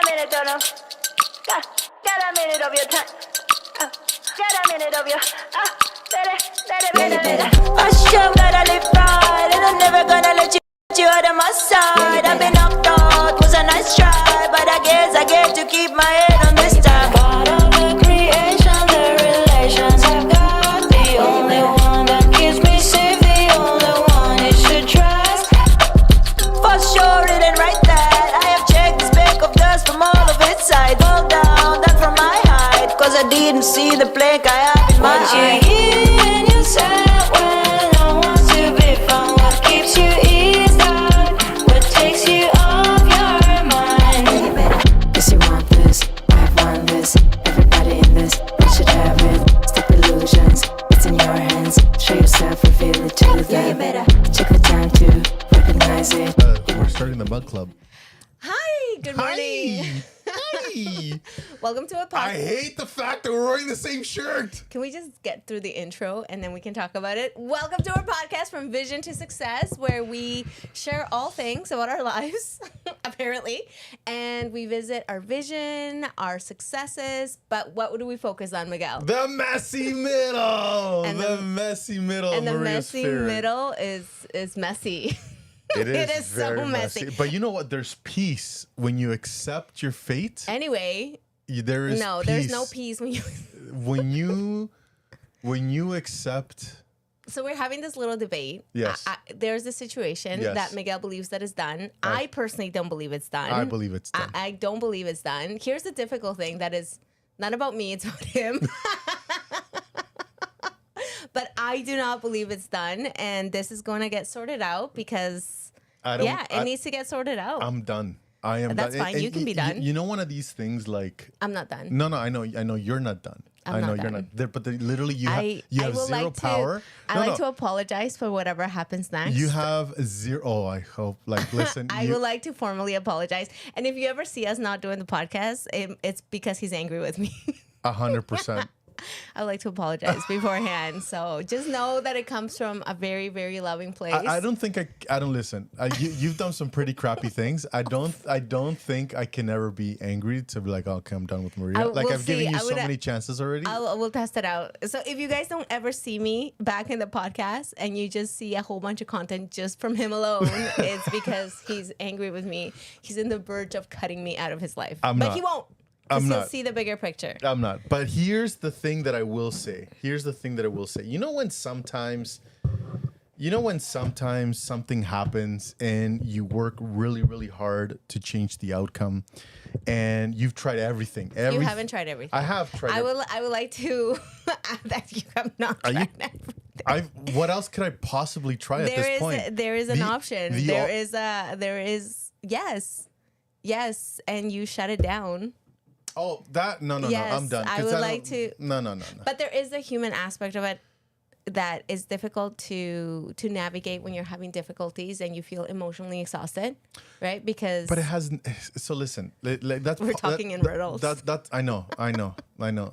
minute, don't know. Got a minute of your time. Got a minute of your. Hush, you gotta live right, and I'm never gonna let you out of my side. I've been knocked out, was a nice try, but I guess I get to keep my head on this time. God of the creation, the relations I've got, the only one that keeps me safe, the only one you should trust. For sure, it ain't right that I have checked the speck of dust from all of its sides. Fall down, that from my height, cause I didn't see the plank I have in my eye. In yourself when no one's to be found, what keeps you eased out, what takes you off your mind. Yes, you want this, I've won this. Everybody in this, we should have it. Stop illusions, it's in your hands. Show yourself, reveal it to them. Take the time to recognize it. We're starting the Mug Club. Hi, good morning. Hi. Welcome to a podcast. I hate the fact that we're wearing the same shirt. Can we just get through the intro and then we can talk about it? Welcome to our podcast From Vision to Success, where we share all things about our lives, apparently, and we visit our vision, our successes. But what do we focus on, Miguel? The messy middle. And the messy middle. And the Maria's messy favorite. middle is messy. It is, It is so very messy. But you know what? There's peace when you accept your fate. Anyway, There is no, peace. there's no peace when you. when you accept. So we're having this little debate. Yes. There's a situation Yes. that Miguel believes that is done. I personally don't believe it's done. I believe it's done. I don't believe it's done. Here's the difficult thing that is not about me, it's about him. But I do not believe it's done. And this is going to get sorted out because, it needs to get sorted out. I'm done. I am That's done. fine. You can be done. You know, one of these things like. I'm not done. No, I know you're not done. I'm I know not you're done. not. There, but literally, you I have will zero like power. I like to apologize for whatever happens next. You have zero. Oh, I hope. Like, listen. I would like to formally apologize. And if you ever see us not doing the podcast, it's because he's angry with me. 100%. I would like to apologize beforehand. So just know that it comes from a very, very loving place. I don't think I don't listen. You've done some pretty crappy things. I don't think I can ever be angry to be like, oh, okay, I'm done with Maria. Like, I've given you so many chances already. We'll test it out. So if you guys don't ever see me back in the podcast and you just see a whole bunch of content just from him alone, it's because he's angry with me. He's in the verge of cutting me out of his life. But he won't. I'm He'll not. see the bigger picture. I'm not. But here's the thing that I will say. You know when sometimes something happens and you work really, really hard to change the outcome, and you've tried everything. You haven't tried everything. I have tried. I would like to add that you have not tried everything. What else could I possibly try at this point? There is an option. There is yes, and you shut it down. Oh, that no, Yes, I'm done. I would like to. No. But there is a human aspect of it that is difficult to navigate when you're having difficulties and you feel emotionally exhausted, right? Because But it hasn't. So listen, that's we're talking in riddles. That I know.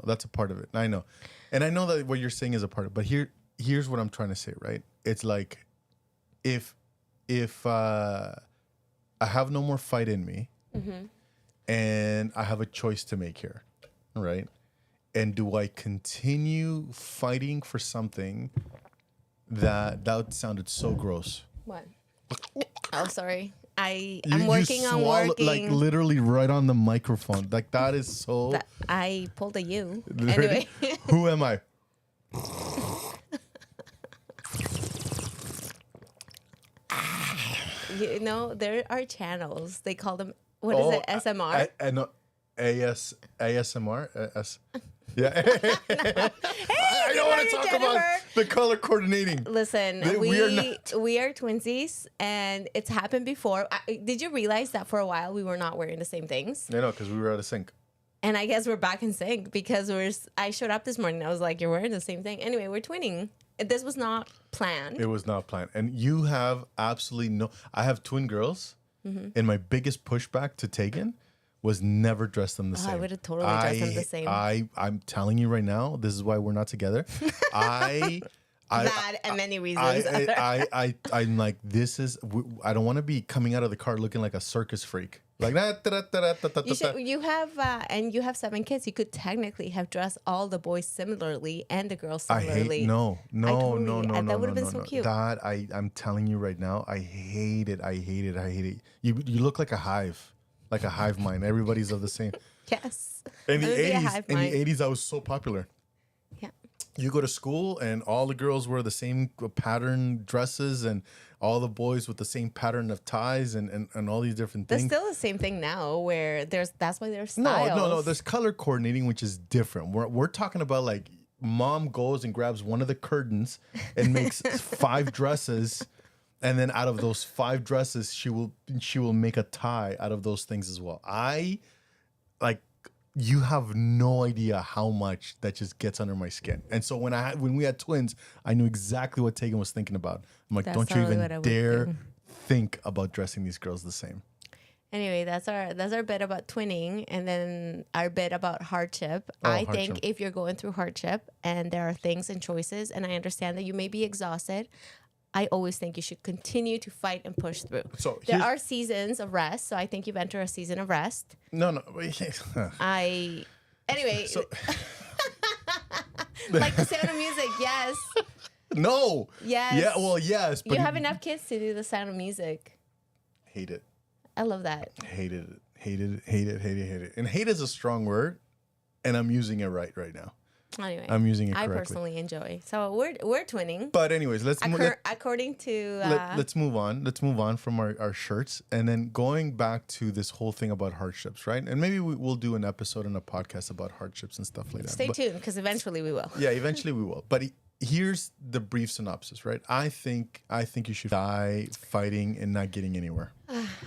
That's a part of it. I know, and I know that what you're saying is a part of it. But here's what I'm trying to say. Right? It's like if I have no more fight in me. Mm-hmm. And I have a choice to make here, right? And do I continue fighting for something that sounded so gross? What? Oh, sorry. I'm working on working. Like literally right on the microphone. Like that is so. I pulled a U. Ready? Anyway. Who am I? You know, there are channels. They call them. What is it? SMR? ASMR? Yeah. I don't want to talk about the color coordinating. Listen, we are twinsies, and it's happened before. Did you realize that for a while we were not wearing the same things? I know, because we were out of sync. And I guess we're back in sync because I showed up this morning. I was like, you're wearing the same thing. Anyway, we're twinning. This was not planned. It was not planned. And you have absolutely no... I have twin girls, and my biggest pushback to Tegan was never dress them the same. I would have totally dressed them the same. I'm telling you right now, this is why we're not together. I That and many reasons. I'm like, this is. I don't want to be coming out of the car looking like a circus freak. Like that. You have 7 kids. You could technically have dressed all the boys similarly and the girls similarly. No. That would have been so cute. That I'm telling you right now, I hate it. You look like a hive mind. Everybody's of the same. Yes. In the It would be a hive mind. 80s, I was so popular. Yeah. You go to school and all the girls wear the same pattern dresses and all the boys with the same pattern of ties and all these different There's things. still the same thing now where that's why there's styles. No. There's color coordinating, which is different. We're talking about like mom goes and grabs one of the curtains and makes 5 dresses. And then out of those 5 dresses, she will make a tie out of those things as well. You have no idea how much that just gets under my skin. And so when we had twins, I knew exactly what Tegan was thinking about. I'm like, That's don't you totally even what I would dare do. think about dressing these girls the same. Anyway, that's our bit about twinning, and then our bit about hardship. I think Hardship. if you're going through hardship and there are things and choices, and I understand that you may be exhausted, I always think you should continue to fight and push through. So there here's- are seasons of rest, so I think you've entered a season of rest. No. Anyway, So- like the Sound of Music, yes. No. Yes. Yeah, well, yes. But You have enough kids to do the Sound of Music. hate it. I love that. Hated it. And hate is a strong word, and I'm using it right now. Anyway, I'm using it I correctly. personally enjoy. So we're twinning. But anyways, According to let's move on. Let's move on from our shirts, and then going back to this whole thing about hardships, right? And maybe we'll do an episode and a podcast about hardships and stuff like that. stay tuned because eventually we will. Yeah, eventually we will. But here's the brief synopsis, right? I think you should die fighting and not getting anywhere.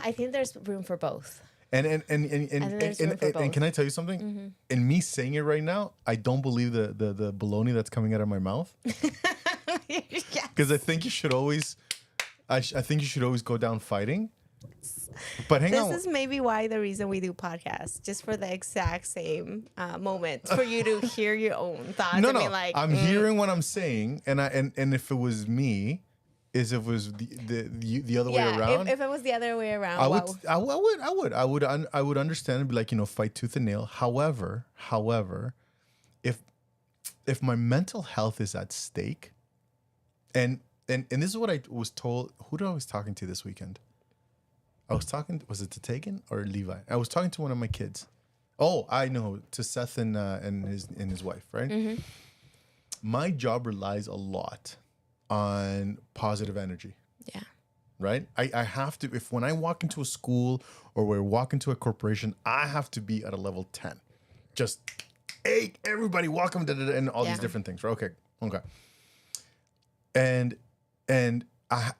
I think there's room for both. And there's room for both. can I tell you something? Mm-hmm. In me saying it right now, I don't believe the baloney that's coming out of my mouth. Yes. Because I think you should always, I think you should always go down fighting. But hang on. This is maybe why the reason we do podcasts, just for the exact same moment, for you to hear your own thoughts. No, and be like, I'm hearing what I'm saying, and if it was me, if it was the other way around. If it was the other way around, I would understand and be like, fight tooth and nail. However, if my mental health is at stake, and this is what I was told. Who did I was talking to this weekend? Was it to Tegan or Levi? I was talking to one of my kids. Oh, I know, to Seth and his wife, right? Mm-hmm. My job relies a lot on positive energy. yeah, Right? I have to, when I walk into a school or we walk into a corporation, I have to be at a level 10. Just, hey, everybody, welcome, and all these Yeah. different things, right? Okay. And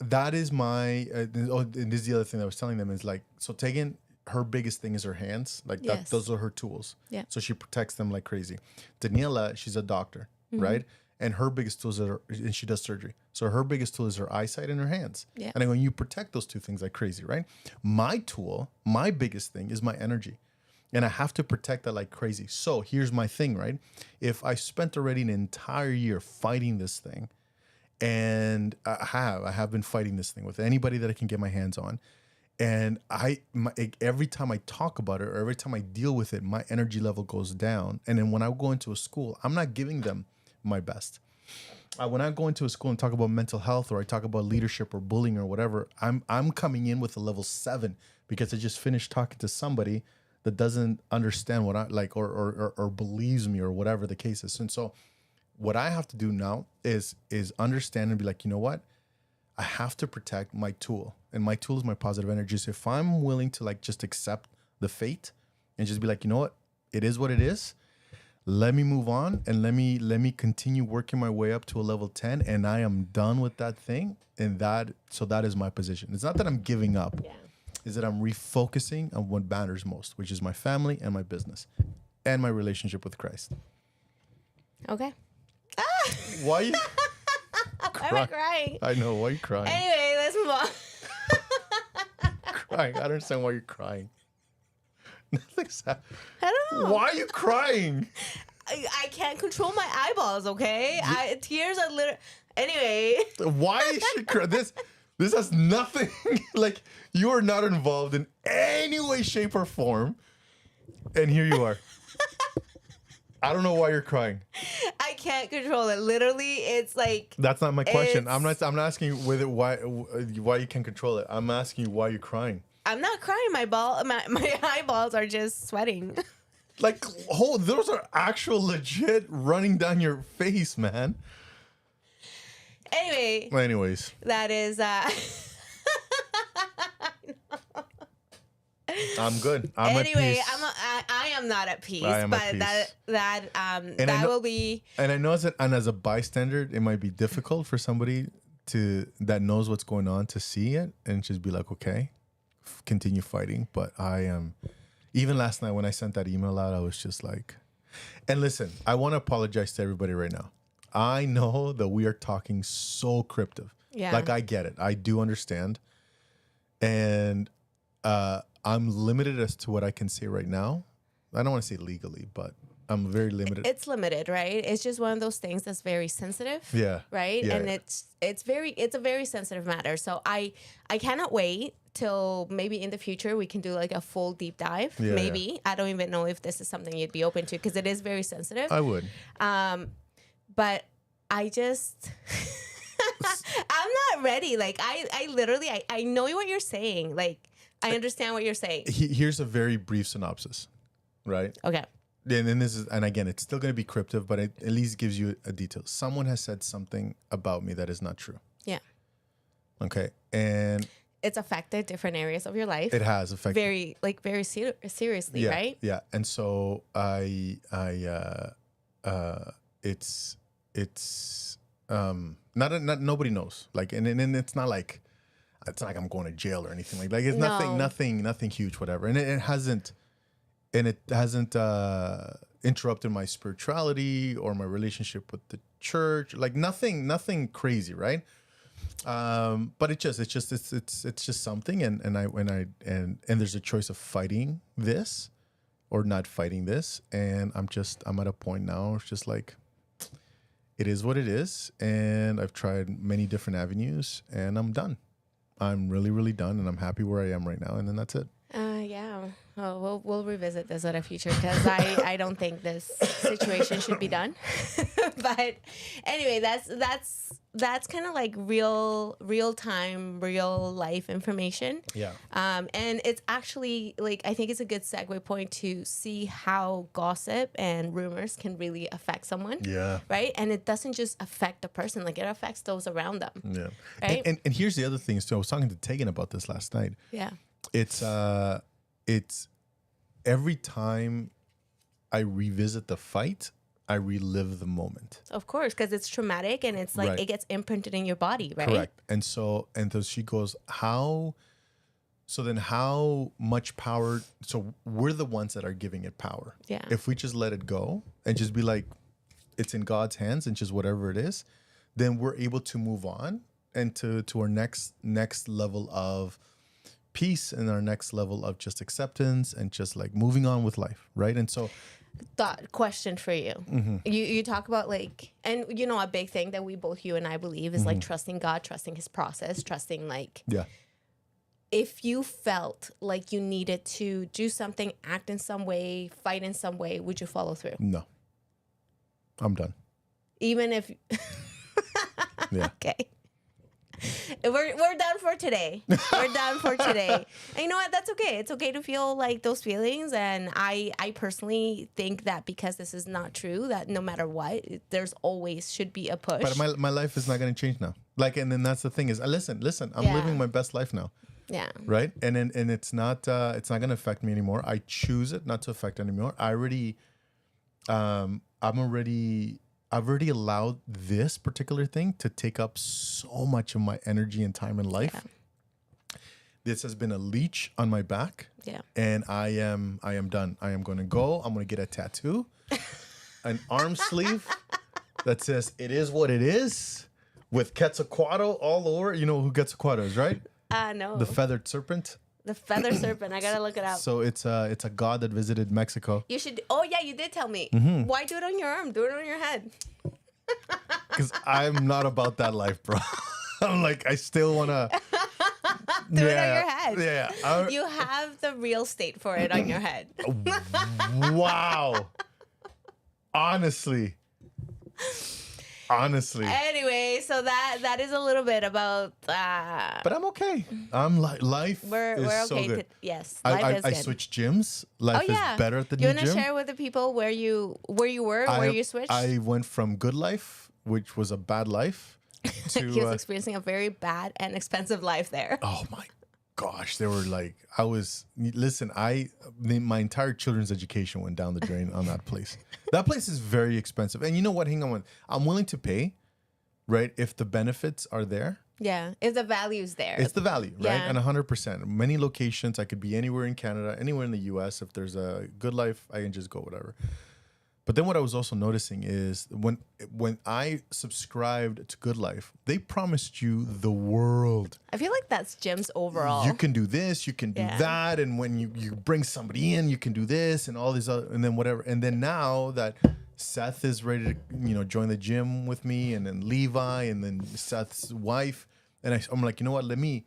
that is my, and this is the other thing that I was telling them is like, so Tegan, her biggest thing is her hands. Like Yes. those are her tools. Yeah. So she protects them like crazy. Daniela, she's a doctor, Mm-hmm. right? And her biggest tools are, and she does surgery. So her biggest tool is her eyesight and her hands. Yeah. And when you protect those two things like crazy, right? My tool, my biggest thing is my energy. And I have to protect that like crazy. So here's my thing, right? If I spent already an entire year fighting this thing, and I have been fighting this thing with anybody that I can get my hands on. And every time I talk about it or every time I deal with it, my energy level goes down. And then when I go into a school, I'm not giving them my best. When I go into a school and talk about mental health or I talk about leadership or bullying or whatever, I'm coming in with a level 7 because I just finished talking to somebody that doesn't understand what I like or believes me or whatever the case is. And so what I have to do now is understand and be like, you know what? I have to protect my tool. And my tool is my positive energy. So if I'm willing to like just accept the fate and just be like, you know what? It is what it is. Let me move on and let me continue working my way up to a level 10 and I am done with that thing. And that is my position. It's not that I'm giving up. yeah. Is that I'm refocusing on what matters most, which is my family and my business and my relationship with Christ. Okay. Why are you Why am I crying? I know. Why are you crying? Anyway, let's move on. Crying. I don't understand why you're crying. Nothing's happening. I don't know. Why are you crying? I can't control my eyeballs. Okay, tears are literally. Anyway. Why is she crying? This has nothing. Like, you are not involved in any way, shape, or form, and here you are. I don't know why you're crying. I can't control it. Literally, it's like... That's not my question. I'm not asking you why you can control it. I'm asking you why you're crying. I'm not crying. My eyeballs are just sweating. Like, those are actual legit running down your face, man. Anyway. Anyways. That is... I'm good. I'm anyway, at peace. I am not at peace, I am but at peace. that will be. And I know as a bystander, it might be difficult for somebody that knows what's going on to see it and just be like, okay, continue fighting. But I am, even last night when I sent that email out, I was just like, and listen, I want to apologize to everybody right now. I know that we are talking so cryptic. Yeah. Like, I get it. I do understand. And I'm limited as to what I can say right now. I don't want to say legally, but I'm very limited. It's limited, right? It's just one of those things that's very sensitive. Yeah. Right? Yeah. And it's a very sensitive matter. So I cannot wait till maybe in the future we can do like a full deep dive. Yeah, maybe. yeah. I don't even know if this is something you'd be open to because it is very sensitive. I would. But I just I'm not ready. Like I literally I know what you're saying. Like I understand what you're saying. Here's a very brief synopsis, right? Okay. And then and again, it's still going to be cryptic, but it at least gives you a detail. Someone has said something about me that is not true. Yeah. Okay. And it's affected different areas of your life. it has affected. Very seriously, Yeah, right? yeah. And so it's not nobody knows. Like, and it's not like I'm going to jail or anything like it's No. nothing huge, whatever. And it hasn't interrupted my spirituality or my relationship with the church. Like nothing crazy, right? But it's just something, and there's a choice of fighting this or not fighting this, and I'm at a point now. It's just like, it is what it is, and I've tried many different avenues, and I'm done. I'm really, really done, and I'm happy where I am right now, and then that's it. Yeah. Oh, we'll revisit this at a future because I don't think this situation should be done. But anyway, that's kind of like real time, real life information. Yeah. And it's actually like I think it's a good segue point to see how gossip and rumors can really affect someone. Yeah. Right. And it doesn't just affect the person; like it affects those around them. Yeah. Right? And here's the other thing. So I was talking to Tegan about this last night. Yeah. It's every time I revisit the fight, I relive the moment. Of course, because it's traumatic and it's like Right. it gets imprinted in your body, right? Correct. And so she goes, how much power? So we're the ones that are giving it power. Yeah. If we just let it go and just be like, it's in God's hands and just whatever it is, then we're able to move on and to our next level of peace and our next level of just acceptance and just like moving on with life, right? And so Thought question for you. Mm-hmm. You talk about like, and you know, a big thing that you and I believe is Mm-hmm. like trusting God, trusting His process, trusting like yeah. if you felt like you needed to do something, act in some way, fight in some way, would you follow through? No. I'm done. Even if Yeah. okay. We're done for today. We're done for today. And you know what? That's okay. It's okay to feel like those feelings. And I personally think that because this is not true, that no matter what, there's always should be a push. But my life is not going to change now. Like, and then that's the thing is, listen, I'm Yeah. living my best life now. Yeah. Right. And it's not going to affect me anymore. I choose it not to affect anymore. I've already allowed this particular thing to take up so much of my energy and time in life. Yeah. This has been a leech on my back. Yeah. And I am done. I am going to go. I'm going to get a tattoo, an arm sleeve that says "It is what it is" with Quetzalcoatl all over. You know who Quetzalcoatl is, right? No. The feathered serpent. The feather serpent. I gotta look it up. So it's a god that visited Mexico. You should. Oh yeah, you did tell me. Mm-hmm. Why do it on your arm? Do it on your head. because I'm not about that life, bro. I'm like, I still want to. Throw it on your head. Yeah. You have the real estate for it on your head. Wow. Honestly. Anyway, so that is a little bit about. But I'm okay. I'm like life We're is okay. so good. Yes, I life is good. switched gyms. Life is better at the You new want to gym. share with the people where you were, where you switched? I went from good life, which was a bad life, to He was experiencing a very bad and expensive life there. oh my gosh, they were like, my entire children's education went down the drain on that place. That place is very expensive. And you know what? Hang on. I'm willing to pay, right? If the benefits are there. Yeah, if the value's there. It's the value, right? Yeah. And 100%. Many locations, I could be anywhere in Canada, anywhere in the US. If there's a good life, I can just go whatever. But then what I was also noticing is when I subscribed to Good Life, they promised you the world. I feel like that's gyms overall. You can do this, you can do that, and when you bring somebody in, you can do this and all these other, and then whatever. And then now that Seth is ready to join the gym with me, and then Levi, and then Seth's wife, and I'm like, you know what? Let me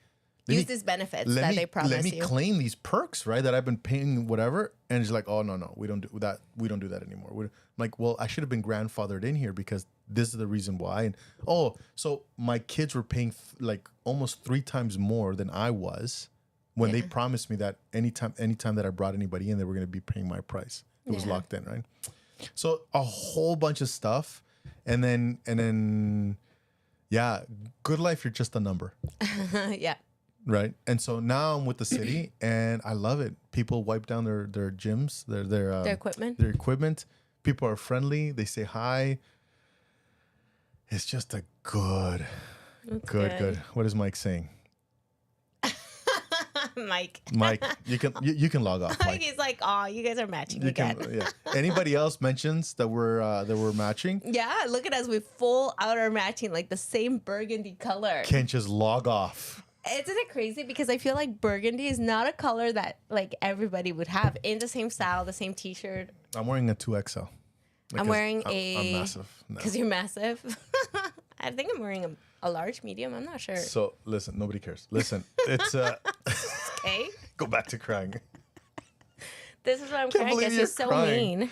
use these benefits that they promise Let me you. claim these perks, right? That I've been paying whatever. And it's like, oh, no, we don't do that. We don't do that anymore. I'm like, well, I should have been grandfathered in here because this is the reason why. And so my kids were paying like almost 3 times more than I was when they promised me that anytime that I brought anybody in, they were going to be paying my price. It was locked in, right? So a whole bunch of stuff. And then, yeah, Good Life, you're just a number. Yeah. Right. And so now I'm with the city and I love it. People wipe down their gyms, their equipment. Their equipment. People are friendly. They say hi. It's just a good. What is Mike saying? Mike, you can log off. Mike. He's like, oh, you guys are matching again. Anybody else mentions that we're matching? Yeah, look at us. We full out are matching, like the same burgundy color. Can't just log off. Isn't it crazy? Because I feel like burgundy is not a color that like everybody would have in the same style, the same T-shirt. I'm wearing a 2XL. I'm wearing I'm massive. Because you're massive. I think I'm wearing a large, medium. I'm not sure. So listen, nobody cares. Listen, it's Okay. Go back to crying. This is what I'm crying because you're so mean.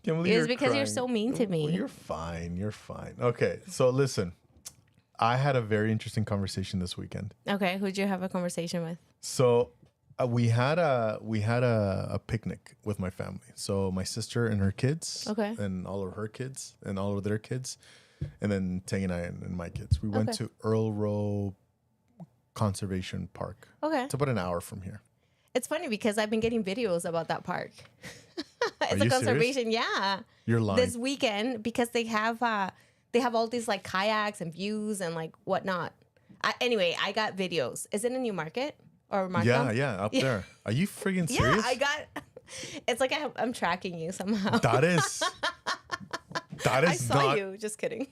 It's because you're so mean to me. Well, you're fine. You're fine. Okay, so listen. I had a very interesting conversation this weekend. Okay, who'd you have a conversation with? So we had a picnic with my family. So my sister and her kids, okay, and all of her kids and all of their kids, and then Tang and I and my kids. We went to Earl Rowe Conservation Park. Okay, it's about an hour from here. It's funny because I've been getting videos about that park. It's Are a conservation, serious? Yeah. You're lying. This weekend because they have all these like kayaks and views and like whatnot. Anyway, I got videos. Is it a new market or market? Yeah, up there. Are you friggin' serious? Yeah, I got. It's like I'm tracking you somehow. That is. I saw you. Just kidding.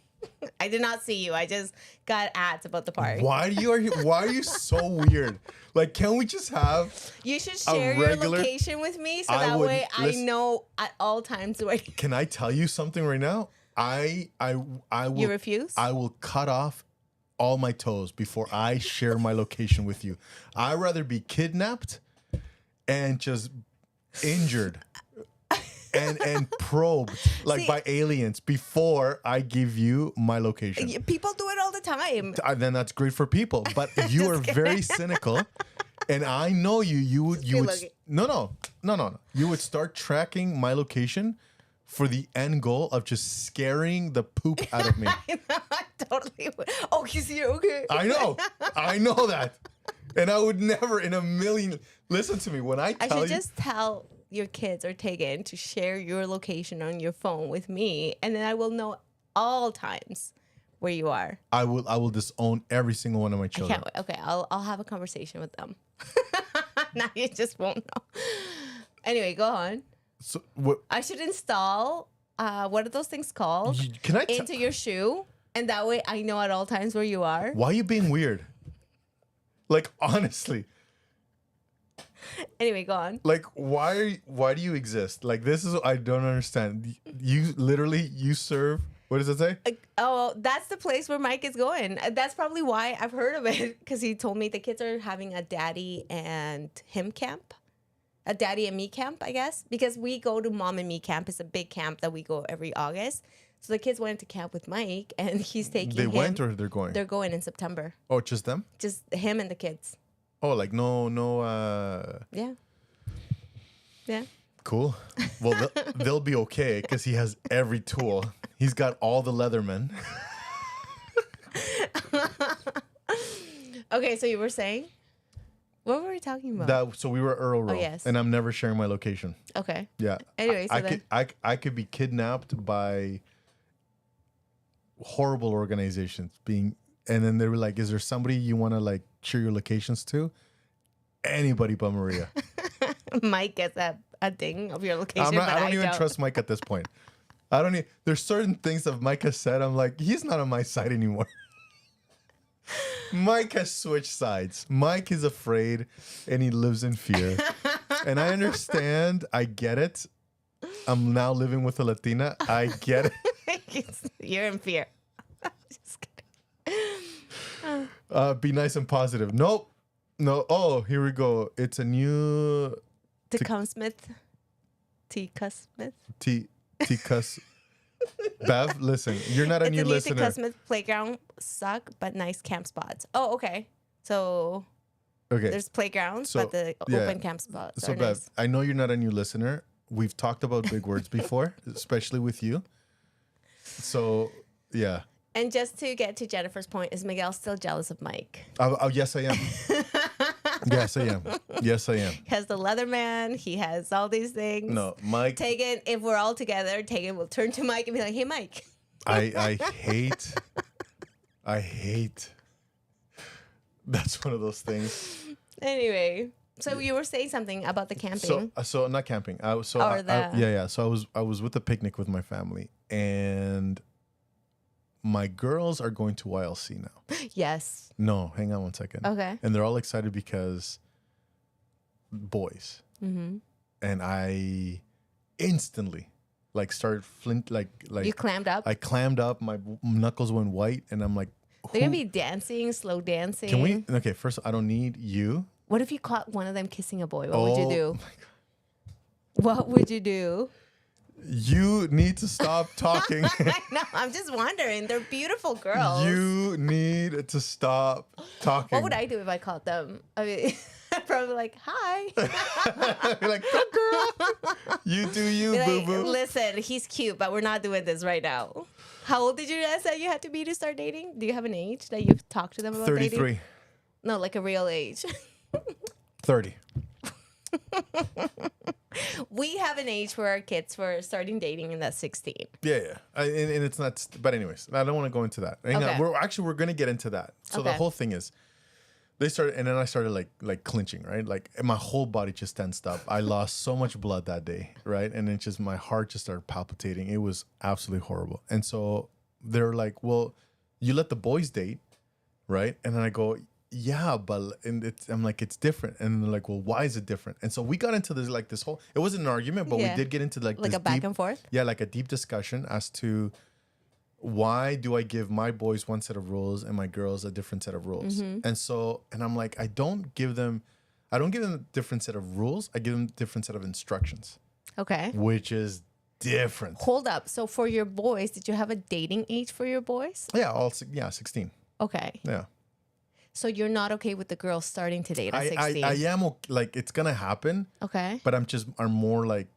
I did not see you. I just got ads about the park. Why are you so weird? Like, can we just have? You should share your location with me so that way I know at all times where. Can I tell you something right now? I will. You refuse? I will cut off all my toes before I share my location with you. I'd rather be kidnapped and just injured and probed by aliens before I give you my location. People do it all the time. Then that's great for people, but you are very cynical, and I know you would no. You would start tracking my location for the end goal of just scaring the poop out of me. I know, I totally would. Oh, he's here. Okay. I know that, and I would never in a million. Listen to me when I tell you. Just tell your kids or Tegan to share your location on your phone with me, and then I will know all times where you are. I will disown every single one of my children. I can't wait. Okay, I'll have a conversation with them. Now you just won't know. Anyway, go on. So what? I should install what are those things called? Into your shoe, and that way I know at all times where you are. Why are you being weird? Like honestly. Anyway, go on. Like why do you exist? Like this is I don't understand. You literally serve What does it say? Oh, that's the place where Mike is going. That's probably why I've heard of it, because he told me the kids are having a daddy and him camp. A daddy and me camp, I guess, because we go to mom and me camp. It's a big camp that we go every August. So the kids went to camp with Mike, and he's taking They him. went or they're going? They're going in September. Oh, just them? Just him and the kids. Oh, like no. Yeah. Yeah. Cool. Well, they'll be okay because he has every tool. He's got all the Leathermen. Okay, so you were saying? What were we talking about? So we were Earl Row. Oh, yes. And I'm never sharing my location. Okay. Yeah. Anyway, so I could be kidnapped by horrible organizations and then they were like, is there somebody you want to like share your locations to? Anybody but Maria. Mike gets a ding of your location. I don't even trust Mike at this point. There's certain things that Mike has said. I'm like, he's not on my side anymore. Mike has switched sides. Mike is afraid and he lives in fear. And I understand. I get it. I'm now living with a Latina. I get it. You're in fear. Just kidding. Be nice and positive. Nope. No. Oh, here we go. It's a new Tecum Smith. T-Cuss Smith. T-Cuss. Bev, listen, you're not a new listener. Tecum Smith playground suck, but nice camp spots. Oh, okay. So there's playgrounds, but the open camp spots So are Bev, nice. I know you're not a new listener. We've talked about big words before, especially with you. So, yeah. And just to get to Jennifer's point, is Miguel still jealous of Mike? Oh, yes, I am. Yes, I am. Yes, I am. He has the Leatherman. He has all these things. No, Mike. Tegan, if we're all together, Tegan will turn to Mike and be like, hey, Mike. I hate. That's one of those things. Anyway, so you were saying something about the camping. So not camping. So I was with a picnic with my family, and my girls are going to YLC now. Yes. No, hang on one second. Okay. And they're all excited because boys. Mm-hmm. And I instantly started you clammed up. I clammed up. My knuckles went white, and I'm like, They're gonna be dancing, slow dancing. Can we? Okay, first, I don't need you. What if you caught one of them kissing a boy? What would you do? My God. What would you do? You need to stop talking. I know. I'm just wondering. They're beautiful girls. You need to stop talking. What would I do if I caught them? I mean, I'd probably like, hi. Be like, go girl. You do you, Be boo like, boo. listen, he's cute, but we're not doing this right now. How old did you guys say you had to be to start dating? Do you have an age that you've talked to them about 33. dating? No, like a real age. 30. We have an age for our kids for starting dating, and that's 16. Yeah. And it's not. But anyways, I don't want to go into that. Okay. We're gonna get into that. So the Okay. whole thing is, they started, and then I started like clinching, right? Like my whole body just tensed up. I lost so much blood that day, right? And it's just my heart just started palpitating. It was absolutely horrible. And so they're like, "Well, you let the boys date, right?" And then I go, yeah, but I'm like, it's different. And they're like, well, why is it different? And so we got into this whole, it wasn't an argument, but we did get into like this a back deep, and forth? Yeah, like a deep discussion as to why do I give my boys one set of rules and my girls a different set of rules? Mm-hmm. And I'm like, I don't give them a different set of rules. I give them a different set of instructions, Okay. which is different. Hold up. So for your boys, did you have a dating age for your boys? Yeah, 16. Okay. Yeah. So you're not okay with the girls starting to date at 16? I am like, it's gonna happen. Okay. But I'm more like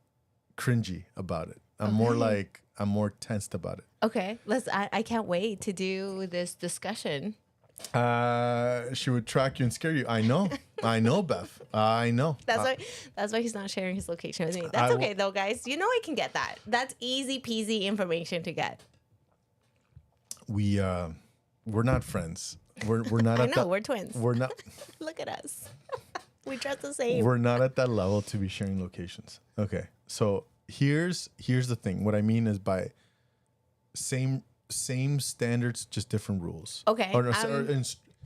cringy about it. I'm more tensed about it. Okay. I can't wait to do this discussion. She would track you and scare you. I know, Beth. I know. That's why he's not sharing his location with me. That's okay though, guys. You know I can get that. That's easy peasy information to get. We're not friends. We're not. I know we're twins. We're not. Look at us. We dress the same. We're not at that level to be sharing locations. Okay, so here's the thing. What I mean is by same standards, just different rules. Okay, Or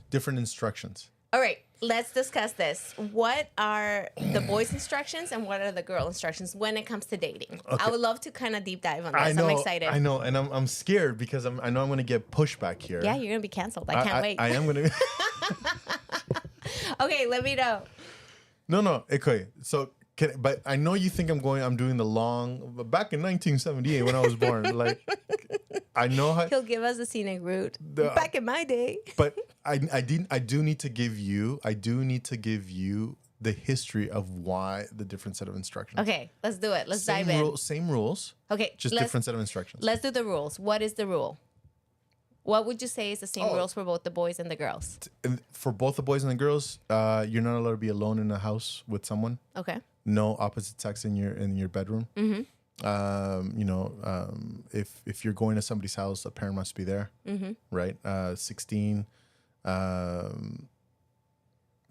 different instructions. All right. let's discuss this. What are the boys' instructions and what are the girl instructions when it comes to dating? I would love to kind of deep dive on this. I know, I'm excited. I know, and I'm scared because I know I'm going to get pushback here. Yeah, you're going to be canceled. I can't wait. I am going to. Okay, let me know. No, okay. So, but I know you think I'm doing the long, back in 1978 when I was born. Like, I know how. He'll give us a scenic route. Back in my day. But I do need to give you the history of why the different set of instructions. Okay, let's do it. Let's dive in. Same rules. Okay, Just different set of instructions. Let's do the rules. What is the rule? What would you say is the same rules for both the boys and the girls? And for both the boys and the girls, you're not allowed to be alone in a house with someone. Okay. No opposite sex in your bedroom. Mm-hmm. If you're going to somebody's house, a parent must be there. Mm-hmm. Right. 16.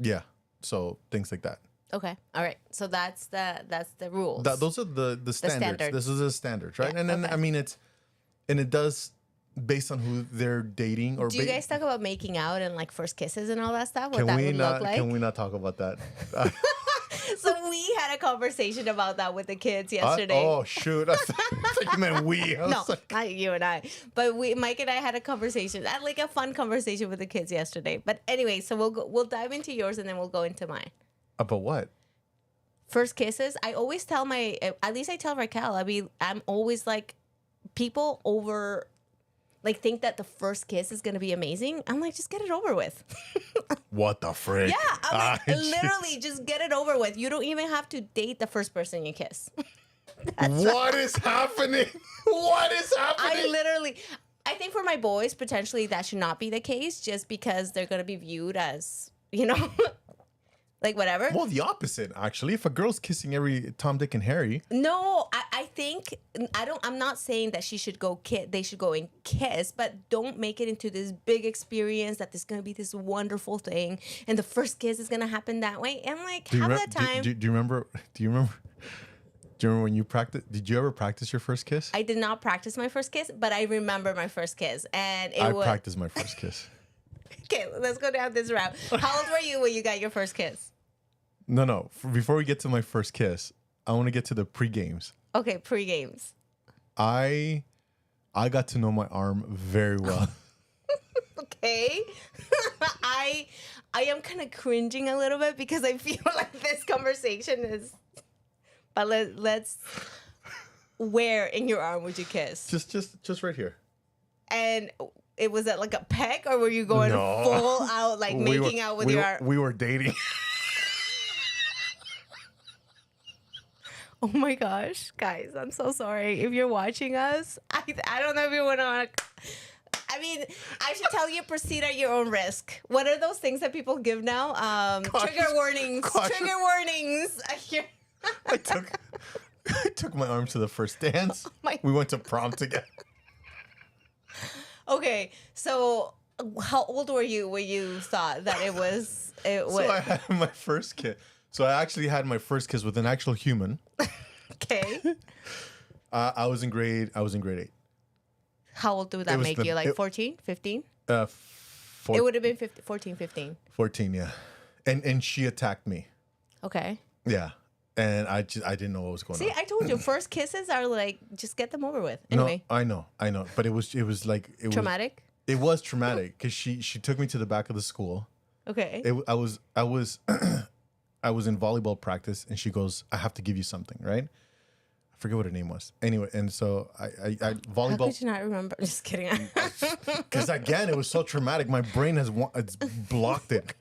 Yeah. So things like that. Okay. All right. So that's the rules. Those are the standards. This is the standards, right? Yeah, and then okay. It does based on who they're dating or. Do you guys talk about making out and like first kisses and all that stuff? What Can that we would not? look like? Can we not talk about that? So we had a conversation about that with the kids yesterday. Oh shoot! I thought you meant we. No, not you and I. But Mike and I had a conversation, like a fun conversation with the kids yesterday. But anyway, so we'll dive into yours and then we'll go into mine. About what? First kisses. I always tell at least I tell Raquel. I'm always like, people think that the first kiss is gonna be amazing. I'm like, just get it over with. What the frick? Yeah, I'm like, literally, just get it over with. You don't even have to date the first person you kiss. What is happening? What is happening? I think for my boys, potentially that should not be the case, just because they're gonna be viewed as, like whatever. Well, the opposite, actually. If a girl's kissing every Tom, Dick, and Harry. No, I think I'm not saying that they should go and kiss, but don't make it into this big experience that there's gonna be this wonderful thing and the first kiss is gonna happen that way. And like have that time. Do you remember when you practiced? Did you ever practice your first kiss? I did not practice my first kiss, but I remember my first kiss, and I practiced my first kiss. Okay, let's go down this route. How old were you when you got your first kiss? No. Before we get to my first kiss, I want to get to the pre-games. Okay, pre-games. I got to know my arm very well. Okay. I am kind of cringing a little bit because I feel like this conversation is... But let's... Where in your arm would you kiss? Just right here. And... It was at like a peck, or were you going full out, like making out with your arm? We were dating. Oh my gosh, guys, I'm so sorry if you're watching us. I don't know if you want to. I mean, I should tell you, proceed at your own risk. What are those things that people give now? Trigger warnings. Trigger warnings. I took my arm to the first dance. We went to prom together. Okay, so how old were you when you thought that it was? So I had my first kiss. So I actually had my first kiss with an actual human. Okay. I was in grade 8. How old would that make you? Like 14, 15? It would have been 14, 15. 14, yeah. And she attacked me. Okay. Yeah. And I didn't know what was going on. See, I told you, first kisses are like, just get them over with. Anyway. No, I know. But it was traumatic? It was traumatic because she took me to the back of the school. Okay. I was I was in volleyball practice and she goes, I have to give you something, right? I forget what her name was. Anyway, and so I volleyball. How could you not remember? Just kidding. Because again, it was so traumatic. My brain it's blocked it.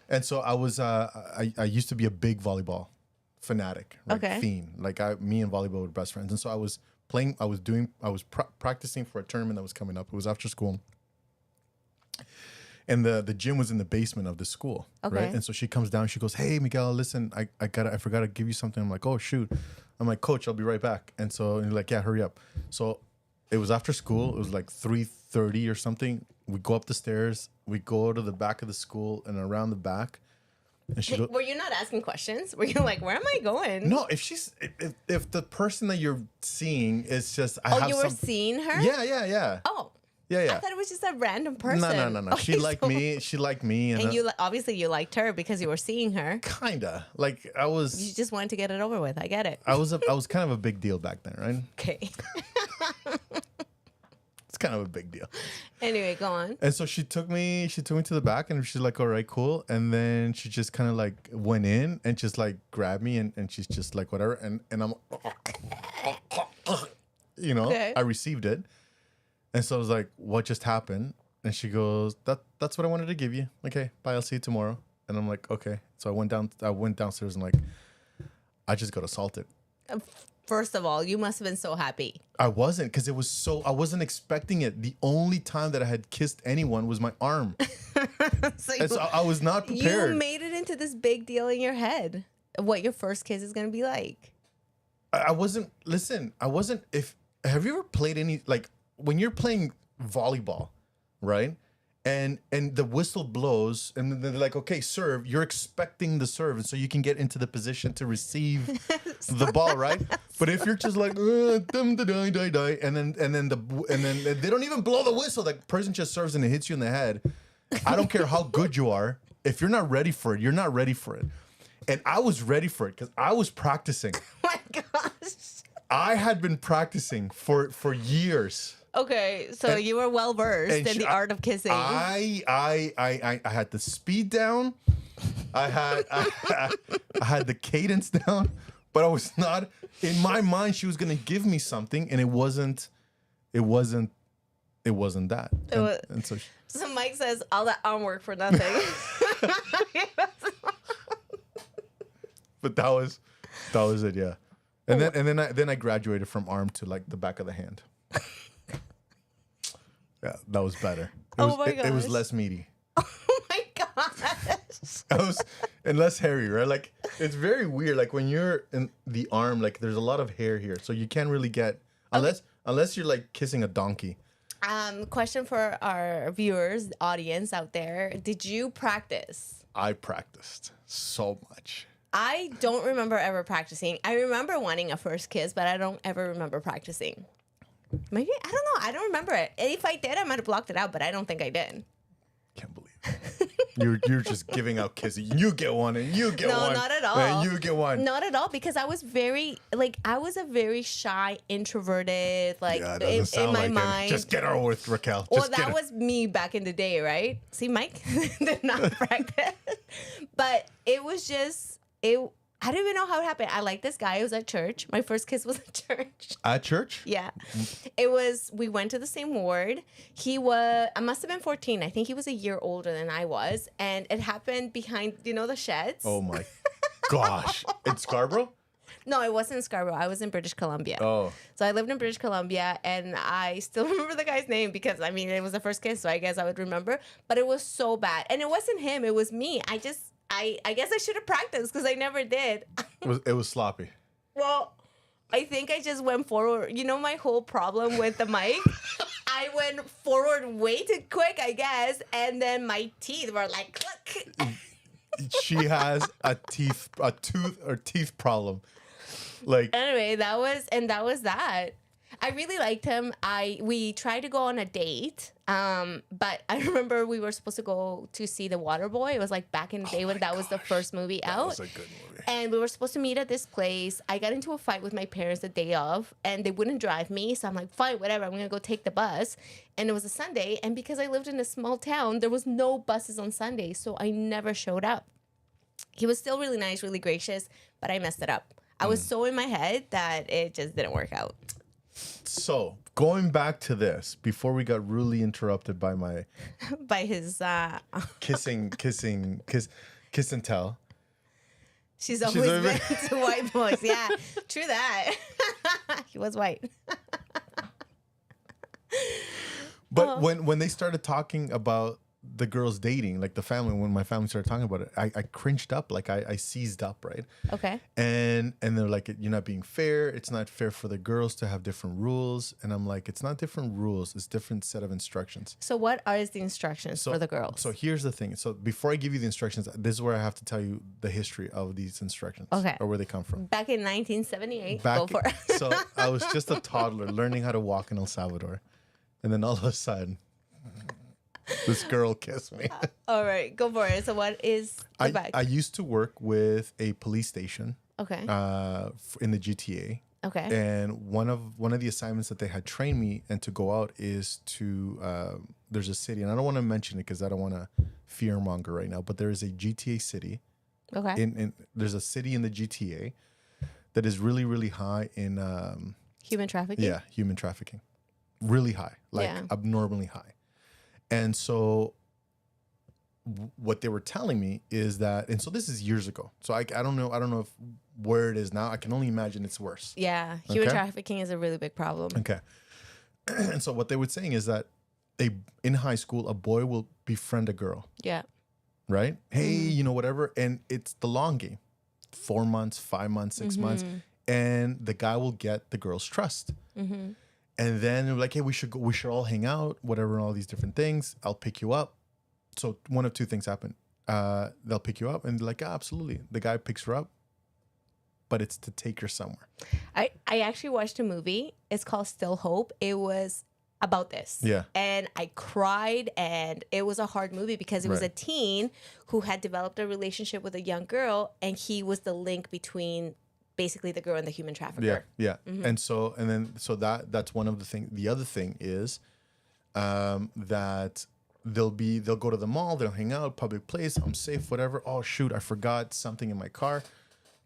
And so I was I used to be a big volleyball fanatic, right? Okay. Fiend. Like me and volleyball were best friends. And so I was practicing for a tournament that was coming up. It was after school. And the gym was in the basement of the school, okay. Right? And so she comes down, she goes, "Hey Miguel, listen, I forgot to give you something." I'm like, "Oh shoot." I'm like, "Coach, I'll be right back." And so you're like, "Yeah, hurry up." So it was after school, it was like 3:30 or something. We go up the stairs, we go to the back of the school and around the back. And were you not asking questions? Were you like, where am I going? No, if the person that you're seeing is just you were seeing her? Yeah. Oh. Yeah, yeah. I thought it was just a random person. No. Okay, She liked me. She liked me. And you obviously you liked her because you were seeing her. Kinda. Like I was. You just wanted to get it over with. I get it. I was kind of a big deal back then, right? Okay. It's kind of a big deal. Anyway, go on. And so she took me to the back and she's like, all right, cool. And then she just kind of like went in and just like grabbed me and she's just like, whatever. And I'm, you know, Okay. I received it. And so I was like, what just happened? And she goes, that's what I wanted to give you. Okay, bye. I'll see you tomorrow. And I'm like, okay. So I went downstairs and like, I just got assaulted. First of all, you must have been so happy. I wasn't, because I wasn't expecting it. The only time that I had kissed anyone was my arm. So And so I was not prepared. you made it into this big deal in your head of what your first kiss is going to be like. I wasn't, have you ever played any, like when you're playing volleyball, right? And the whistle blows and they're like, okay, serve, you're expecting the serve. And so you can get into the position to receive the ball, right? But if you're just like, and then they don't even blow the whistle, the person just serves and it hits you in the head. I don't care how good you are. If you're not ready for it, you're not ready for it. And I was ready for it because I was practicing. Oh my gosh. I had been practicing for years. Okay, so you were well versed in the art of kissing. I had the speed down. I had the cadence down, but I was not in my mind. She was gonna give me something, and it wasn't that. And so So Mike says all that arm work for nothing. but that was it, yeah. And then I graduated from arm to like the back of the hand. Yeah, that was better. It was less meaty. Oh my gosh. And less hairy, right? Like it's very weird. Like when you're in the arm, like there's a lot of hair here, so you can't really get unless you're like kissing a donkey. Question for our viewers, audience out there: did you practice? I practiced so much. I don't remember ever practicing. I remember wanting a first kiss, but I don't ever remember practicing. Maybe, I don't know. I don't remember it. And if I did, I might have blocked it out, but I don't think I did. Can't believe it. You're just giving out kisses. You get one and you get one. No, not at all. And you get one. Not at all, because I was a very shy, introverted, like Yeah, it doesn't in my sound like mind. it. Just get her with Raquel. Well, Just that was me back in the day, right? See, Mike did not practice. But it was just, I don't even know how it happened. I liked this guy. It was at church. My first kiss was at church. At church? Yeah. We went to the same ward. I must have been 14. I think he was a year older than I was. And it happened behind, the sheds? Oh my gosh. In Scarborough? No, it wasn't in Scarborough. I was in British Columbia. Oh. So I lived in British Columbia, and I still remember the guy's name because, it was the first kiss, so I guess I would remember. But it was so bad. And it wasn't him. It was me. I guess I should have practiced because I never did. It was sloppy. Well, I think I just went forward. My whole problem with the mic, I went forward way too quick, I guess. And then my teeth were like, click. She has a teeth problem. Like Anyway, that was that. I really liked him. We tried to go on a date, but I remember we were supposed to go to see The Waterboy. It was like back in the day when that was the first movie out. That was a good movie. And we were supposed to meet at this place. I got into a fight with my parents the day of, and they wouldn't drive me. So I'm like, fine, whatever. I'm going to go take the bus. And it was a Sunday. And because I lived in a small town, there was no buses on Sunday. So I never showed up. He was still really nice, really gracious, but I messed it up. I was so in my head that it just didn't work out. So going back to this, before we got rudely interrupted by my By his kiss and tell. She's always been to white boys. Yeah, true that. He was white. But when they started talking about the girls dating, like the family, when my family started talking about it, I cringed up, like I seized up, right? Okay. And they're like, you're not being fair. It's not fair for the girls to have different rules. And I'm like, it's not different rules. It's different set of instructions. So what are the instructions for the girls? So here's the thing. So before I give you the instructions, this is where I have to tell you the history of these instructions. Okay. Or where they come from. Back in 1978. Go for it. So I was just a toddler learning how to walk in El Salvador. And then all of a sudden, this girl kissed me. All right, go for it. So what is the bag? I used to work with a police station Okay. in the GTA. Okay. And one of the assignments that they had trained me and to go out is to there's a city, and I don't want to mention it because I don't want to fearmonger right now, but there is a GTA city. Okay. In there's a city in the GTA that is really, really high in Human trafficking? human trafficking. Really high, like abnormally high. And so what they were telling me is that, and so this is years ago. So I don't know if where it is now. I can only imagine it's worse. Yeah. Human Okay. trafficking is a really big problem. Okay. And so what they were saying is that in high school, a boy will befriend a girl, Yeah. right? Hey, you know, whatever. And it's the long game, 4 months, 5 months, 6 months. And the guy will get the girl's trust. And then they're like, hey, we should all hang out, whatever, and all these different things. I'll pick you up. So one of two things happen. They'll pick you up and they're like, absolutely. The guy picks her up, but it's to take her somewhere. I actually watched a movie. It's called Still Hope. It was about this. Yeah. And I cried, and it was a hard movie because it was a Right. teen who had developed a relationship with a young girl, and he was the link between basically the girl and the human trafficker. Yeah. And so that's one of the things. The other thing is that they'll go to the mall, they'll hang out, public place, I'm safe, whatever. Oh shoot, I forgot something in my car.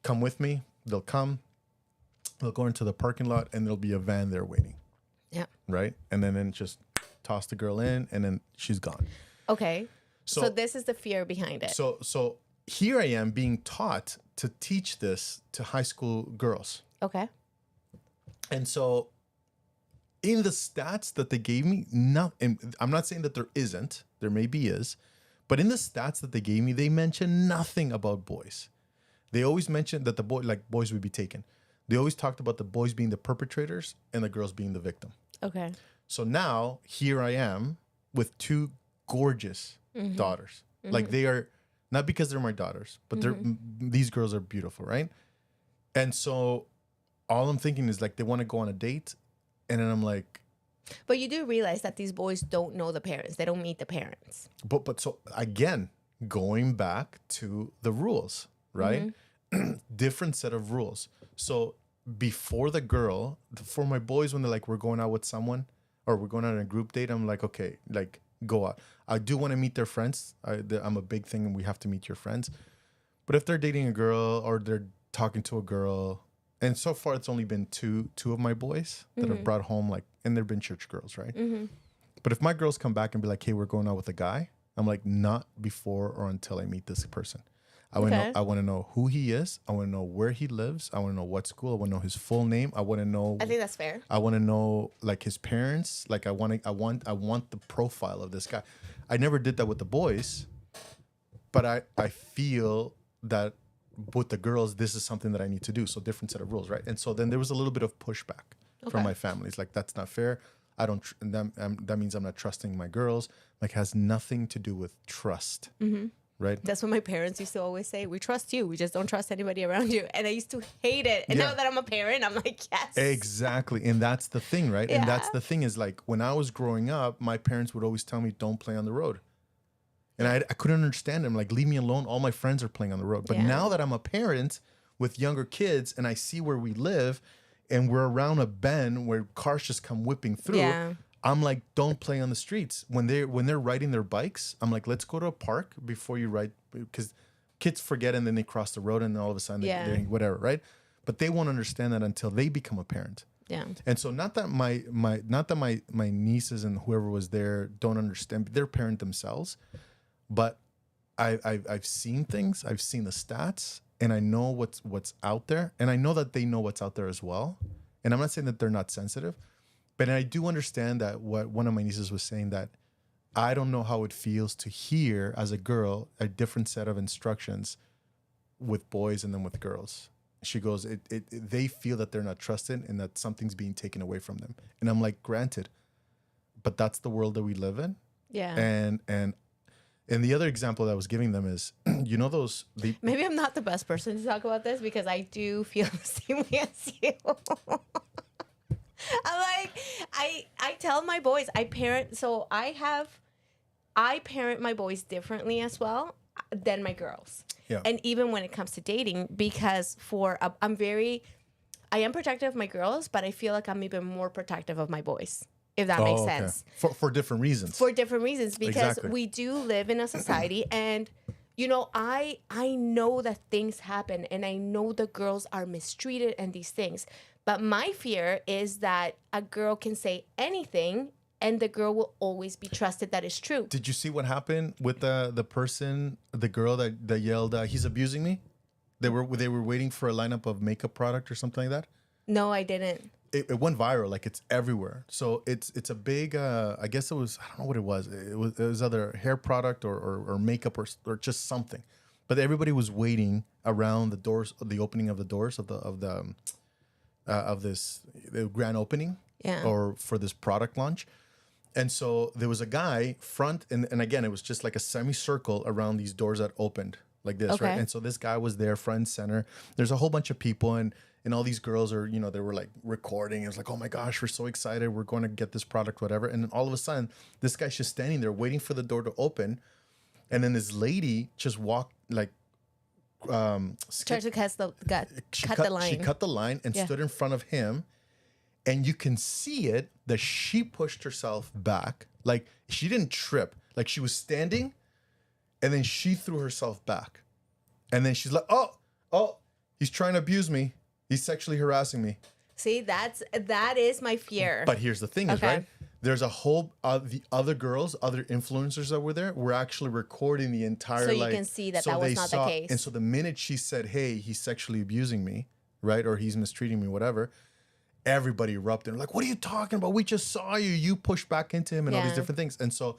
Come with me. They'll go into the parking lot, and there'll be a van there waiting. Yeah. Right? And then just toss the girl in, and then she's gone. Okay. So- So this is the fear behind it. So here I am being taught to teach this to high school girls. Okay. And so in the stats that they gave me, and I'm not saying that there isn't, there maybe is, but in the stats that they gave me, they mention nothing about boys. They always mentioned that boys would be taken. They always talked about the boys being the perpetrators and the girls being the victim. Okay. So now here I am with two gorgeous daughters. Like they are, not because they're my daughters, but these girls are beautiful, right? And so all I'm thinking is like they want to go on a date, and then I'm like, But you do realize that these boys don't know the parents. They don't meet the parents. but so again, going back to the rules, right? Different set of rules. So before for my boys, when they're like, we're going out with someone or we're going out on a group date, I'm like, okay, like go out. I do want to meet their friends. I'm a big thing, and we have to meet your friends. But if they're dating a girl or they're talking to a girl, and so far it's only been two of my boys that have brought home, like, and they've been church girls, right? But if my girls come back and be like, hey, we're going out with a guy, I'm like, not before or until I meet this person. I want to know who he is. I want to know where he lives. I want to know what school. I want to know his full name. I want to know. I think that's fair. I want to know like his parents. Like I want the profile of this guy. I never did that with the boys, but I feel that with the girls, this is something that I need to do. So different set of rules, right? And so then there was a little bit of pushback from my families. Like that's not fair. I don't. That means I'm not trusting my girls. Like it has nothing to do with trust. Right. That's what my parents used to always say. We trust you. We just don't trust anybody around you. And I used to hate it. And Yeah. now that I'm a parent, I'm like, yes. Exactly. And that's the thing, right? And that's Yeah. the thing is like when I was growing up, my parents would always tell me, don't play on the road. And I couldn't understand them. Like, leave me alone. All my friends are playing on the road. But Yeah. now that I'm a parent with younger kids and I see where we live and we're around a bend where cars just come whipping through, Yeah. I'm like, don't play on the streets. When they're riding their bikes, I'm like, let's go to a park before you ride, because kids forget and then they cross the road and all of a sudden Yeah. they're whatever, right? But they won't understand that until they become a parent. Yeah. And so not that my nieces and whoever was there don't understand, they're parent themselves, but I've seen things, I've seen the stats, and I know what's out there, and I know that they know what's out there as well. And I'm not saying that they're not sensitive, but I do understand that what one of my nieces was saying, that I don't know how it feels to hear as a girl a different set of instructions with boys and then with girls. She goes, they feel that they're not trusted and that something's being taken away from them. And I'm like, granted, but that's the world that we live in. Yeah. And the other example that I was giving them is, you know, Maybe I'm not the best person to talk about this because I do feel the same way as you. I'm like, I tell my boys, I parent my boys differently as well than my girls. Yeah. And even when it comes to dating, because I am protective of my girls, but I feel like I'm even more protective of my boys, if that makes sense. For different reasons. For different reasons, because Exactly. we do live in a society, and you know, I know that things happen, and I know the girls are mistreated and these things, but my fear is that a girl can say anything and the girl will always be trusted that is true. Did you see what happened with the girl that yelled, "He's abusing me"? They were waiting for a lineup of makeup product or something like that. No, I didn't. It went viral, like it's everywhere. So it's a big. I guess it was, I don't know what it was. It was either hair product or makeup or just something. But everybody was waiting around the doors, the opening of the doors of the grand opening, Yeah. or for this product launch. And so there was a guy front, and again, it was just like a semicircle around these doors that opened like this, Okay. right? And so this guy was there, front and center. There's a whole bunch of people, and all these girls are, they were like recording. It was like, oh my gosh, we're so excited. We're going to get this product, whatever. And then all of a sudden, this guy's just standing there waiting for the door to open. And then this lady just walked, like, Try to cut the line. She cut the line and stood in front of him. And you can see it that she pushed herself back. Like, she didn't trip. Like, she was standing, and then she threw herself back. And then she's like, oh, he's trying to abuse me. He's sexually harassing me. See, that is my fear. But here's the thing is, Okay. right? There's a whole, the other girls, other influencers that were there, were actually recording the entire, So you can see that that was they not the case. And so the minute she said, hey, he's sexually abusing me, right? Or he's mistreating me, whatever, everybody erupted. Like, what are you talking about? We just saw you. You pushed back into him and all these Yeah. different things. And so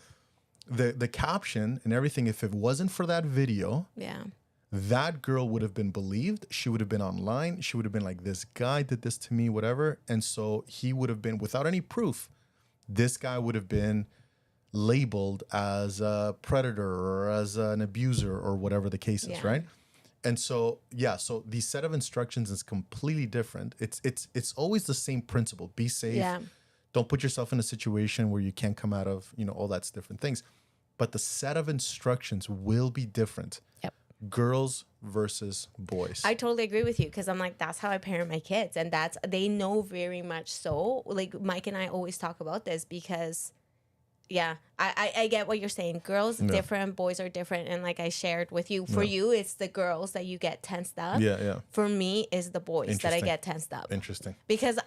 the caption and everything, if it wasn't for that video, Yeah. that girl would have been believed. She would have been online. She would have been like, this guy did this to me, whatever. And so he would have been, without any proof, this guy would have been labeled as a predator or as an abuser or whatever the case is, Yeah. right? And so, so the set of instructions is completely different. It's always the same principle. Be safe. Yeah. Don't put yourself in a situation where you can't come out of, all that's different things. But the set of instructions will be different. Yep. Girls versus boys. I totally agree with you, because I'm like, that's how I parent my kids, and they know very much so. Like, Mike and I always talk about this because, I get what you're saying. Girls are different, boys are different, and like I shared with you, for you it's the girls that you get tensed up. Yeah. For me, it's the boys that I Interesting. get tensed up. Interesting. Because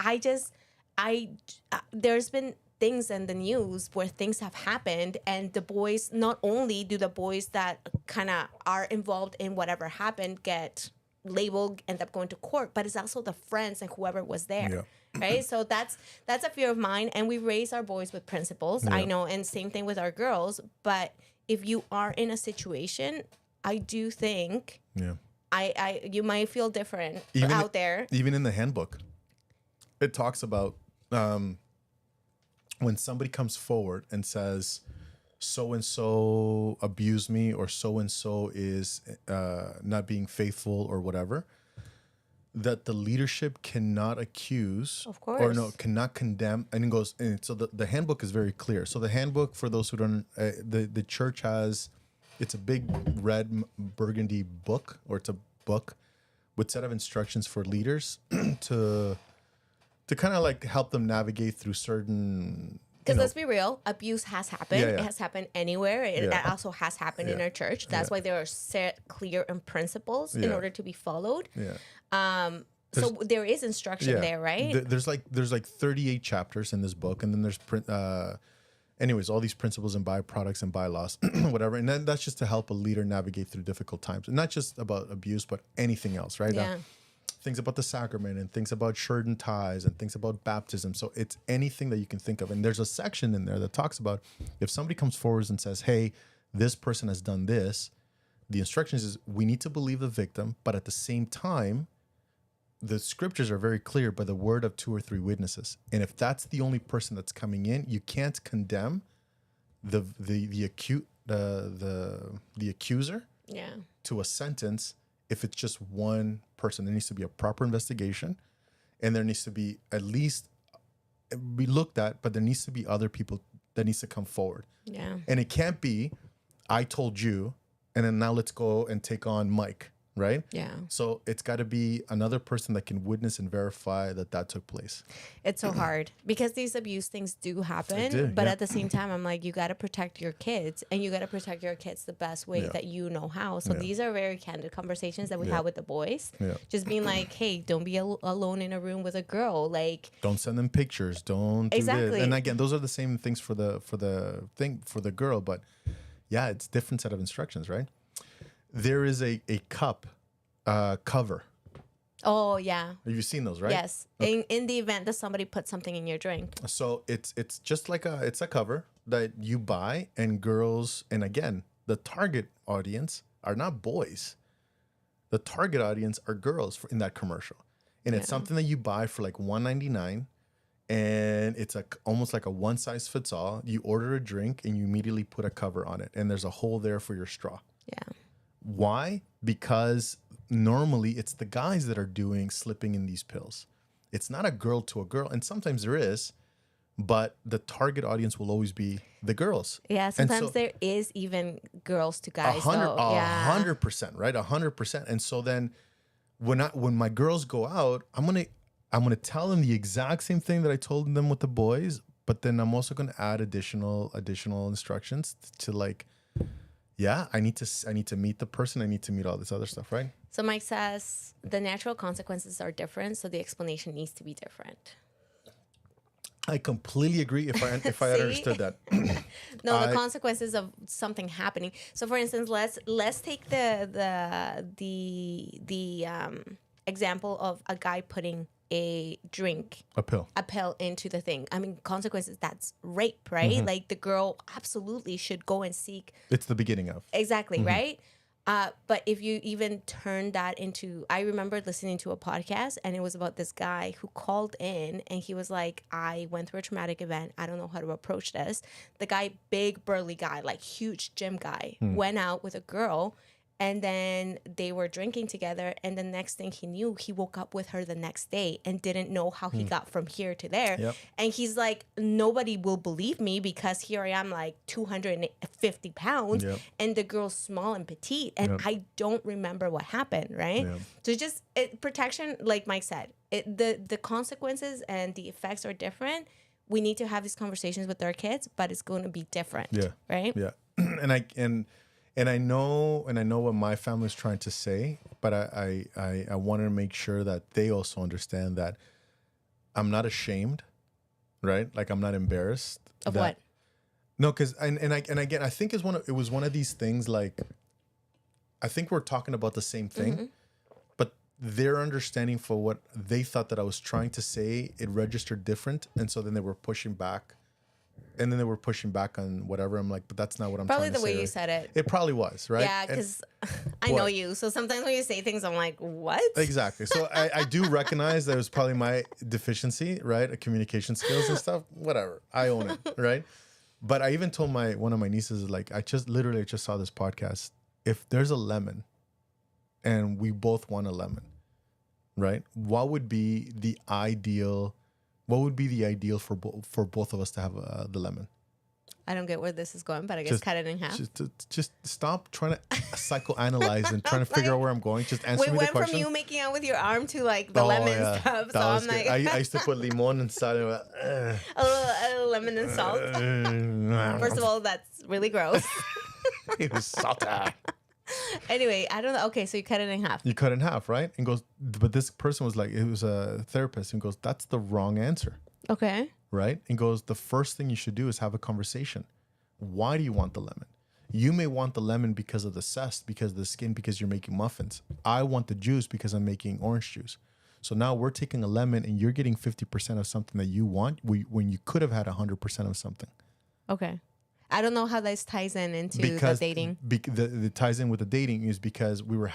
there's been things in the news where things have happened, and the boys, not only do the boys that kind of are involved in whatever happened get labeled, end up going to court, but it's also the friends and whoever was there. Yeah. Right? So that's a fear of mine, and we raise our boys with principles. I know, and same thing with our girls. But if you are in a situation, I do think you might feel different out there. Even in the handbook, it talks about when somebody comes forward and says, so and so abused me, or so and so is not being faithful or whatever, that the leadership cannot accuse, Of course. or cannot condemn. And it goes, and so the handbook is very clear. So the handbook, for those who don't, the church has, it's a big red burgundy book, or it's a book with set of instructions for leaders to kind of like help them navigate through certain. Because let's be real, abuse has happened. Yeah, yeah. It has happened anywhere. It Yeah. also has happened in Yeah. our church. That's why there are set clear and principles in Yeah. order to be followed. Yeah. So there is instruction there, right? There's like 38 chapters in this book, and then there's anyways, all these principles and byproducts and bylaws, whatever. And then that's just to help a leader navigate through difficult times, and not just about abuse, but anything else, right? Yeah. Things about the sacrament, and things about shirt and ties, and things about baptism. So it's anything that you can think of. And there's a section in there that talks about if somebody comes forward and says, hey, this person has done this, the instructions is we need to believe the victim, but at the same time, the scriptures are very clear by the word of 2 or 3 witnesses. And if that's the only person that's coming in, you can't condemn the accuser Yeah. to a sentence if it's just one person. There needs to be a proper investigation, and there needs to be at least be looked at, but there needs to be other people that needs to come forward. Yeah. And it can't be, I told you, and then now let's go and take on Mike, right? Yeah. So it's got to be another person that can witness and verify that took place. It's so hard because these abuse things do happen. do, but yeah. at the same time, I'm like, you got to protect your kids, and you got to protect your kids the best way Yeah. that you know how. So these are very candid conversations that we Yeah. have with the boys. Yeah. Just being like, hey, don't be alone in a room with a girl. Like, Don't send them pictures. Don't do Exactly. this. And again, those are the same things for the girl, but yeah, it's different set of instructions, right? There is a cup cover. oh yeah, Have you seen those, right? yes. In the event that somebody puts something in your drink. So it's just like it's a cover that you buy, and girls, and again, the target audience are not boys. The target audience are girls in that commercial. And it's something that you buy for like $1.99, and it's almost like a one size fits all. You order a drink and you immediately put a cover on it, and there's a hole there for your straw. Yeah. Why? Because normally it's the guys that are slipping in these pills. It's not a girl to a girl, and sometimes there is, but the target audience will always be the girls. Yeah, And sometimes so- there is even girls to guys. though. Yeah. 100%, right? 100%. And so then when my girls go out, I'm gonna tell them the exact same thing that I told them with the boys, but then I'm also gonna add additional instructions to like, yeah, I need to meet the person. I need to meet all this other stuff, right? So Mike says the natural consequences are different, so the explanation needs to be different. I completely agree. If I had See? understood that, No, the consequences of something happening. So, for instance, let's take the example of a guy putting a drink, a pill. into the thing. I mean, consequences. That's rape, right? Mm-hmm. Like the girl absolutely should go and seek. It's the beginning of. Exactly, right? But if you even turn that into, I remember listening to a podcast, and it was about this guy who called in, and he was like, I went through a traumatic event. I don't know how to approach this. The guy, big burly guy, like huge gym guy, went out with a girl, and then they were drinking together. And the next thing he knew, he woke up with her the next day and didn't know how he got from here to there. Yep. And he's like, nobody will believe me because here I am, like 250 pounds, Yep. and the girl's small and petite, and Yep. I don't remember what happened, right? Yep. So just protection, like Mike said, the consequences and the effects are different. We need to have these conversations with our kids, but it's going to be different, Yeah. right? Yeah. And I know what my family is trying to say, but I want to make sure that they also understand that I'm not ashamed, right? Like I'm not embarrassed Of that- what? No, because and again, I think it was one of these things. Like, I think we're talking about the same thing, but their understanding for what they thought that I was trying to say, it registered different, and so then they were pushing back. And then they were pushing back on whatever. I'm like, but that's not what I'm Probably trying to the way say. you said it. It probably was, right? Yeah, And- because I know What? you. So sometimes when you say things, I'm like, what? Exactly. So I do recognize that it was probably my deficiency, right? Communication skills and stuff. Whatever. I own it, right? But I even told one of my nieces, like, I just saw this podcast. If there's a lemon and we both want a lemon, right? What would be the ideal for both of us to have the lemon? I don't get where this is going, but I guess cut it in half. Just stop trying to psychoanalyze and trying to figure out where I'm going. Just answer We me the went from question. you making out with your arm to like the lemon stuff. That So was I'm good. like, I used to put limon inside of it. a little lemon and salt. First of all, that's really gross. It was salty. Anyway, I don't know. Okay, so you cut it in half. You cut it in half, right? And goes, but this person was like, it was a therapist, and goes, that's the wrong answer, Okay. right? And goes, the first thing you should do is have a conversation. Why do you want the lemon? You may want the lemon because of the zest, because of the skin, because you're making muffins. I want the juice because I'm making orange juice. So now we're taking a lemon and you're getting 50% of something that you want when you could have had 100% of something. Okay. I don't know how this ties into the dating. The ties in with the dating is because we were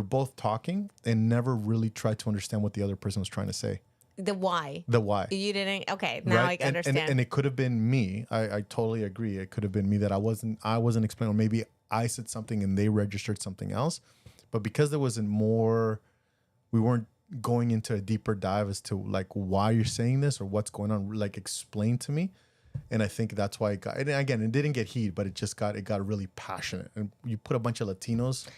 both talking and never really tried to understand what the other person was trying to say. The why. The why. You didn't. Okay, now I understand. And it could have been me. I totally agree. It could have been me that I wasn't explaining. Or maybe I said something and they registered something else. But because there wasn't more, we weren't going into a deeper dive as to like why you're saying this or what's going on. Like explain to me. And I think that's why it got. And again, it didn't get heat, but it got really passionate. And you put a bunch of Latinos.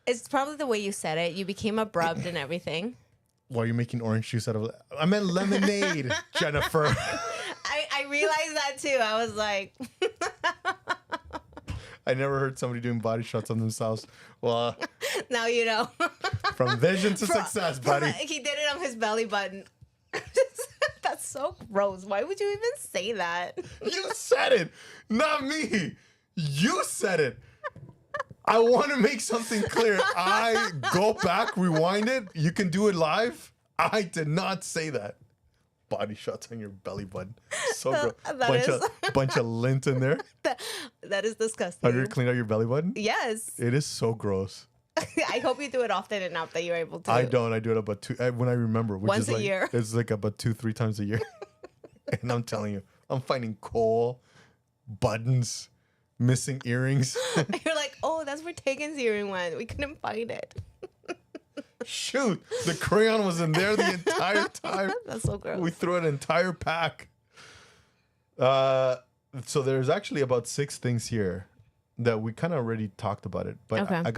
It's probably the way you said it. You became abrupt and everything. While you're making orange juice out of, I meant lemonade, Jennifer. I realized that too. I was like, I never heard somebody doing body shots on themselves. Well, now you know. from vision to success, buddy. He did it on his belly button. That's so gross. Why would you even say that? You said it, not me. You said it. I want to make something clear. I go back, rewind it. You can do it live. I did not say that. Body shots on your belly button. So gross. Bunch of lint in there. That is disgusting. Have you ever cleaned out your belly button? Yes. It is so gross. I hope you do it often enough that you're able to. I don't. I do it about when I remember. Which Once is a like, year. It's like about 2-3 times a year. And I'm telling you, I'm finding coal, buttons, missing earrings. You're like, oh, that's where Tegan's earring went. We couldn't find it. Shoot, the crayon was in there the entire time. That's so gross. We threw an entire pack. So there's actually about 6 things here that we kind of already talked about it. But Okay. I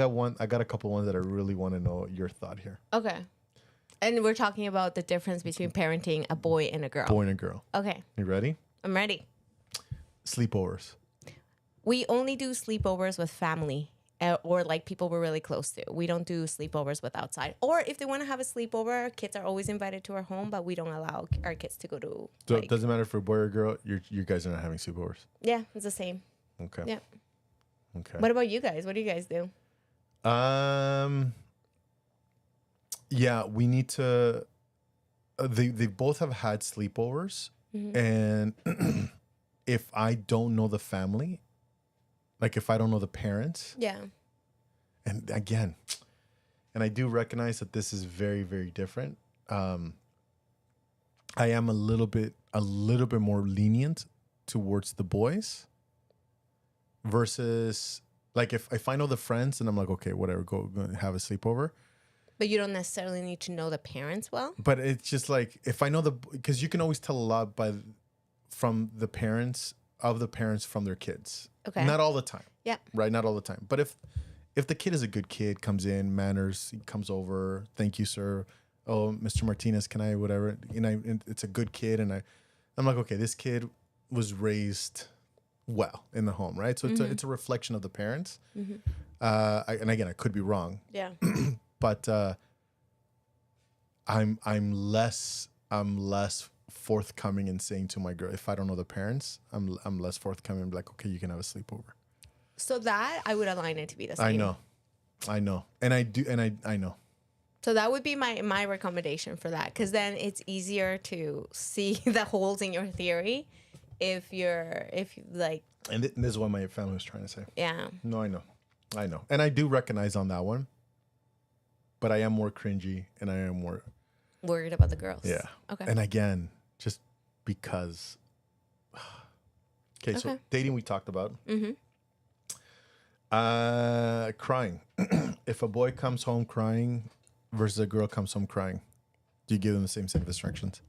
got a couple ones that I really want to know your thought here. Okay. And we're talking about the difference between parenting a boy and a girl. Boy and a girl. Okay. You ready? I'm ready. Sleepovers. We only do sleepovers with family or like people we're really close to. We don't do sleepovers with outside. Or if they want to have a sleepover, kids are always invited to our home, but we don't allow our kids to go to. So like, it doesn't matter if you're a boy or a girl. You guys are not having sleepovers. yeah, it's the same. Okay. Yeah. Okay. What about you guys? What do you guys do? Yeah, we need to. They both have had sleepovers, and if I don't know the family, like if I don't know the parents, Yeah. and again, and I do recognize that this is very, very different. I am a little bit more lenient towards the boys versus like if I know the friends and I'm like, okay, whatever, go have a sleepover. But you don't necessarily need to know the parents well. But it's just like if I know because you can always tell a lot from the parents from their kids. Okay. Not all the time. Yeah. Right. Not all the time. But if the kid is a good kid, comes in, manners, he comes over, thank you, sir. Oh, Mr. Martinez, can I whatever? And it's a good kid, and I'm like, okay, this kid was raised well in the home, right? So it's a reflection of the parents. And again, I could be wrong. Yeah. But I'm less forthcoming in saying to my girl, if I don't know the parents, I'm less forthcoming. I'm like, okay, you can have a sleepover. So that I would align it to be the same. I know, and I do, and I know. So that would be my recommendation for that, because then it's easier to see the holes in your theory if like. And this is what my family was trying to say. Yeah. No, I know, and I do recognize on that one. But I am more cringy, and I am more Worried about the girls. Yeah. Okay. And again, just because. Okay, so dating we talked about. Crying. If a boy comes home crying versus a girl comes home crying, do you give them the same set of instructions?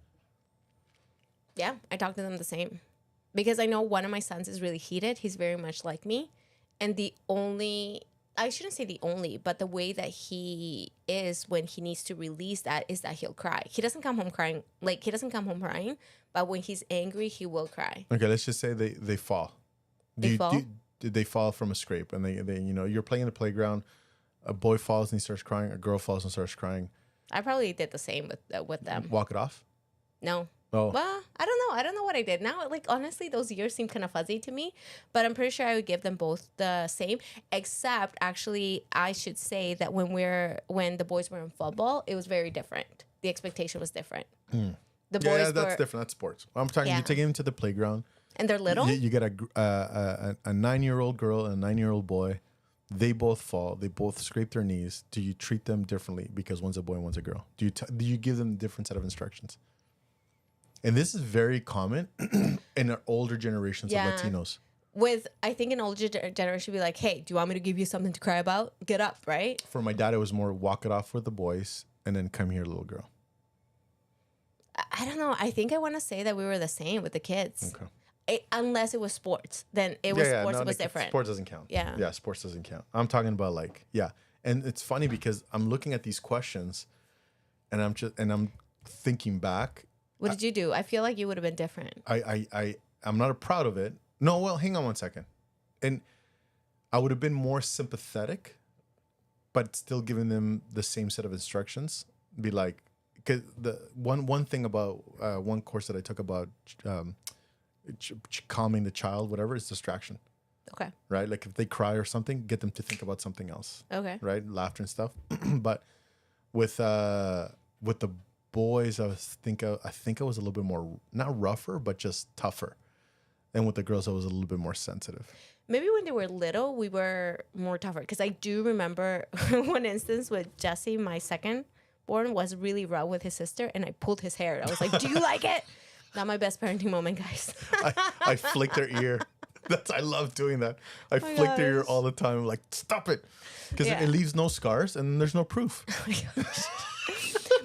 Yeah, I talk to them the same. Because I know one of my sons is really heated. He's very much like me. And I shouldn't say the only, but the way that he is when he needs to release that is that he'll cry. He doesn't come home crying. Like, he doesn't come home crying, but when he's angry, he will cry. Okay, let's just say they fall. Did they fall from a scrape? And they you're playing in the playground, a boy falls and he starts crying, a girl falls and starts crying. I probably did the same with them. Walk it off? No. Oh. Well, I don't know. I don't know what I did. Now, like, honestly, those years seem kind of fuzzy to me. But I'm pretty sure I would give them both the same. Except, actually, I should say that when the boys were in football, it was very different. The expectation was different. The boys that's different. That's sports. I'm talking. You take them to the playground. And they're little? You get a 9-year-old girl and a 9-year-old boy. They both fall. They both scrape their knees. Do you treat them differently because one's a boy and one's a girl? Do you give them a different set of instructions? And this is very common in our older generations of Latinos. I think an older generation would be like, hey, do you want me to give you something to cry about? Get up, right? For my dad, it was more walk it off with the boys and then come here, little girl. I don't know. I think I want to say that we were the same with the kids. Okay. Unless it was sports, then it was sports. No, It was different. Sports doesn't count. Yeah. Sports doesn't count. I'm talking about like, and it's funny because I'm looking at these questions, and I'm thinking back. What did you do? I feel like you would have been different. I'm not proud of it. No, well, hang on one second, and I would have been more sympathetic, but still giving them the same set of instructions. Be like, because the one thing about one course that I took about calming the child, whatever, is distraction. Okay. Right? Like if they cry or something, get them to think about something else. Okay. Right? Laughter and stuff. But with the boys, I think I was a little bit more, not rougher, but just tougher. And with the girls, I was a little bit more sensitive. Maybe when they were little, we were more tougher. Because I do remember one instance with Jesse, my second born, was really rough with his sister, and I pulled his hair. I was like, "Do you like it?" Not my best parenting moment, guys. I flicked her ear. I love doing that. I flicked her ear all the time. I'm like, stop it. Because it leaves no scars and there's no proof. Oh my gosh.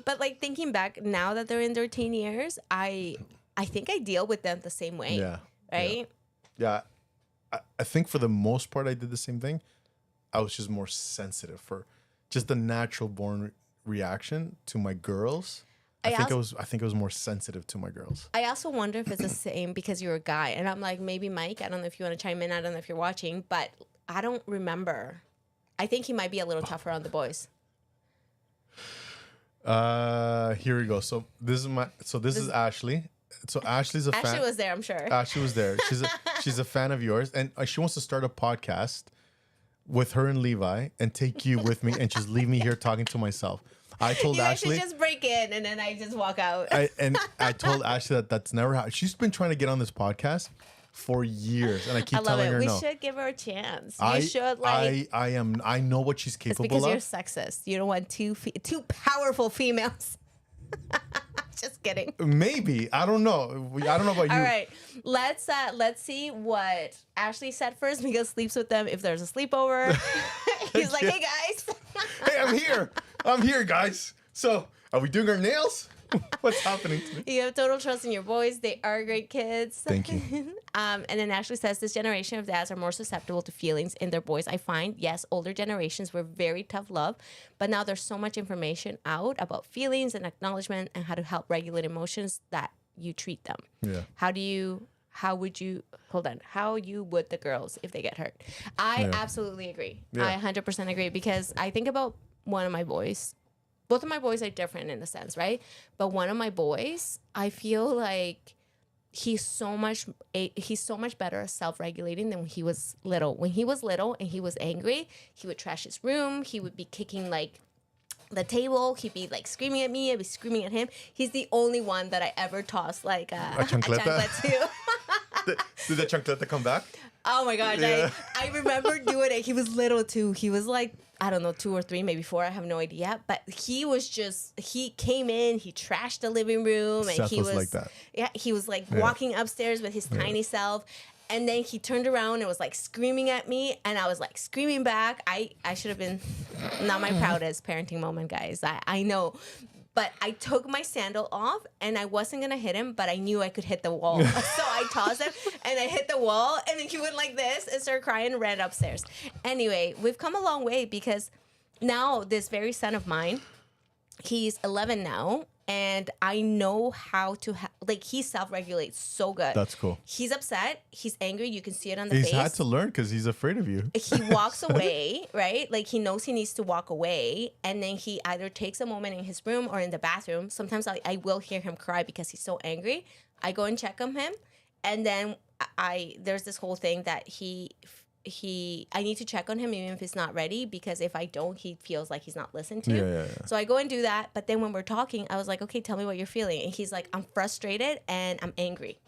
But like thinking back, now that they're in their teen years, I think I deal with them the same way. Yeah. Right? Yeah. I think for the most part, I did the same thing. I was just more sensitive for just the natural born reaction to my girls. I think I was more sensitive to my girls. I also wonder if it's the same because you're a guy. And I'm like, maybe Mike, I don't know if you want to chime in. I don't know if you're watching, but I don't remember. I think he might be a little tougher on the boys. Here we go. So this is Ashley. So Ashley's a fan. Ashley was there, I'm sure. Ashley was there. She's a fan of yours, and she wants to start a podcast with her and Levi and take you with me and just leave me here talking to myself. I told Ashley, just break in and then I just walk out. I told Ashley that's never happened. She's been trying to get on this podcast for years, and I keep telling her no. We should give her a chance. You should like. I know what she's capable it's because of. you're sexist. You don't want two powerful females. Just kidding. Maybe. I don't know. I don't know about you. All right. Let's see what Ashley said first. Miguel sleeps with them if there's a sleepover. He's like, hey guys. Hey, I'm here. I'm here, guys. So, are we doing our nails? What's happening to me? You have total trust in your boys. They are great kids. Thank you. And then Ashley says, this generation of dads are more susceptible to feelings in their boys. I find, yes, older generations were very tough love, but now there's so much information out about feelings and acknowledgement and how to help regulate emotions that you treat them. Yeah. How would you the girls if they get hurt? I absolutely agree. Yeah. I 100% agree because I think about one of my boys. Both of my boys are different in a sense, right? But one of my boys, I feel like he's so much better at self-regulating than when he was little. When he was little and he was angry, he would trash his room. He would be kicking like the table. He'd be like screaming at me. I'd be screaming at him. He's the only one that I ever tossed like a chancleta to. Did the chancleta come back? Oh my gosh, Yeah. I remember doing it. He was little too. He was like, I don't know, 2 or 3, maybe 4. I have no idea. But he came in, he trashed the living room. And Seth he was like that. Yeah, he was like walking upstairs with his tiny self. And then he turned around and was like screaming at me. And I was like screaming back. I should have been not my proudest parenting moment, guys. I know. But I took my sandal off and I wasn't going to hit him, but I knew I could hit the wall. So I tossed him and I hit the wall and then he went like this and started crying and ran upstairs. Anyway, we've come a long way because now this very son of mine, he's 11 now. And I know how to, he self-regulates so good. That's cool. He's upset. He's angry. You can see it on the He's face. had to learn because he's afraid of you. He walks away, right? Like he knows he needs to walk away. And then he either takes a moment in his room or in the bathroom. Sometimes I will hear him cry because he's so angry. I go and check on him. And then there's this whole thing that I need to check on him even if he's not ready, because if I don't, he feels like he's not listened to. Yeah. So I go and do that. But then when we're talking, I was like, okay, tell me what you're feeling. And he's like, I'm frustrated and I'm angry.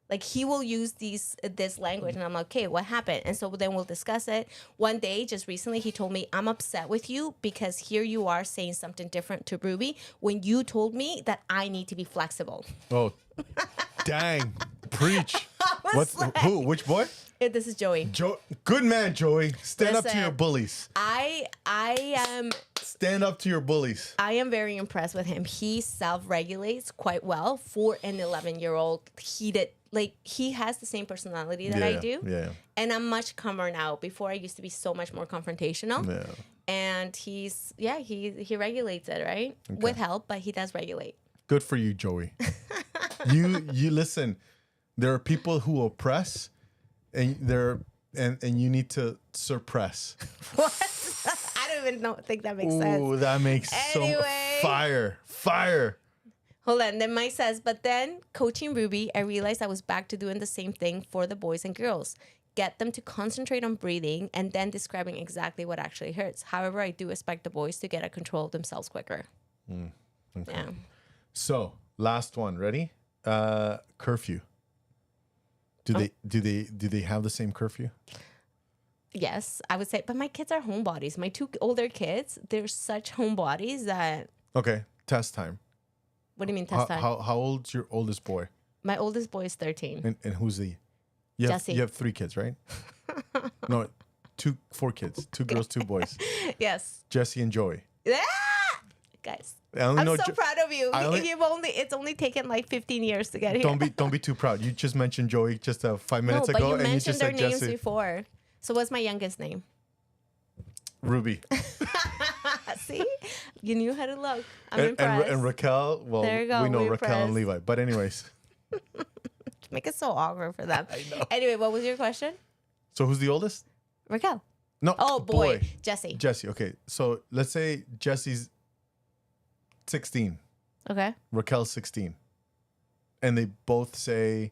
Like he will use this language and I'm like, okay, what happened? And so then we'll discuss it. One day, just recently, he told me, I'm upset with you because here you are saying something different to Ruby when you told me that I need to be flexible. Oh, dang. Preach. Who? Which boy? This is Joey. Good man, Joey. Stand up to Listen, your bullies. I am Stand up to your bullies. I am very impressed with him. He self-regulates quite well for an 11-year-old. He has the same personality that I do. Yeah. And I'm much calmer now. Before I used to be so much more confrontational. Yeah. And he regulates it, right? With help, but he does regulate. Good for you, Joey. you listen. There are people who oppress, and you need to suppress. What? I don't even think that makes sense. Ooh, that makes Anyway. so fire. Hold on. Then Mike says, but then coaching Ruby, I realized I was back to doing the same thing for the boys and girls. Get them to concentrate on breathing and then describing exactly what actually hurts. However, I do expect the boys to get a control of themselves quicker. Okay. Yeah. So last one. Ready? Curfew. Do they have the same curfew? Yes, I would say. But my kids are homebodies. My two older kids, they're such homebodies that. Okay. Test time. What do you mean test time? How old's your oldest boy? My oldest boy is 13. And who's the? Jesse. You have 3 kids, right? No, 4 kids. 2 girls, 2 boys. Yes. Jesse and Joey. Yeah! Guys, I'm so proud of you. It's only taken like 15 years to get here. Don't be too proud. You just mentioned Joey just 5 minutes no, ago, but you and you mentioned just their said names Jesse. before. So what's my youngest name? Ruby. See? You knew how to look. I'm impressed. And Raquel, well, There you go, we know we're Raquel and impressed. Levi. But anyways, Make it so awkward for them. I know. Anyway, what was your question? so who's the oldest? Raquel. No. Oh, boy. Jesse. Jesse. Okay. So let's say Jesse's 16, Okay. Raquel's 16. And they both say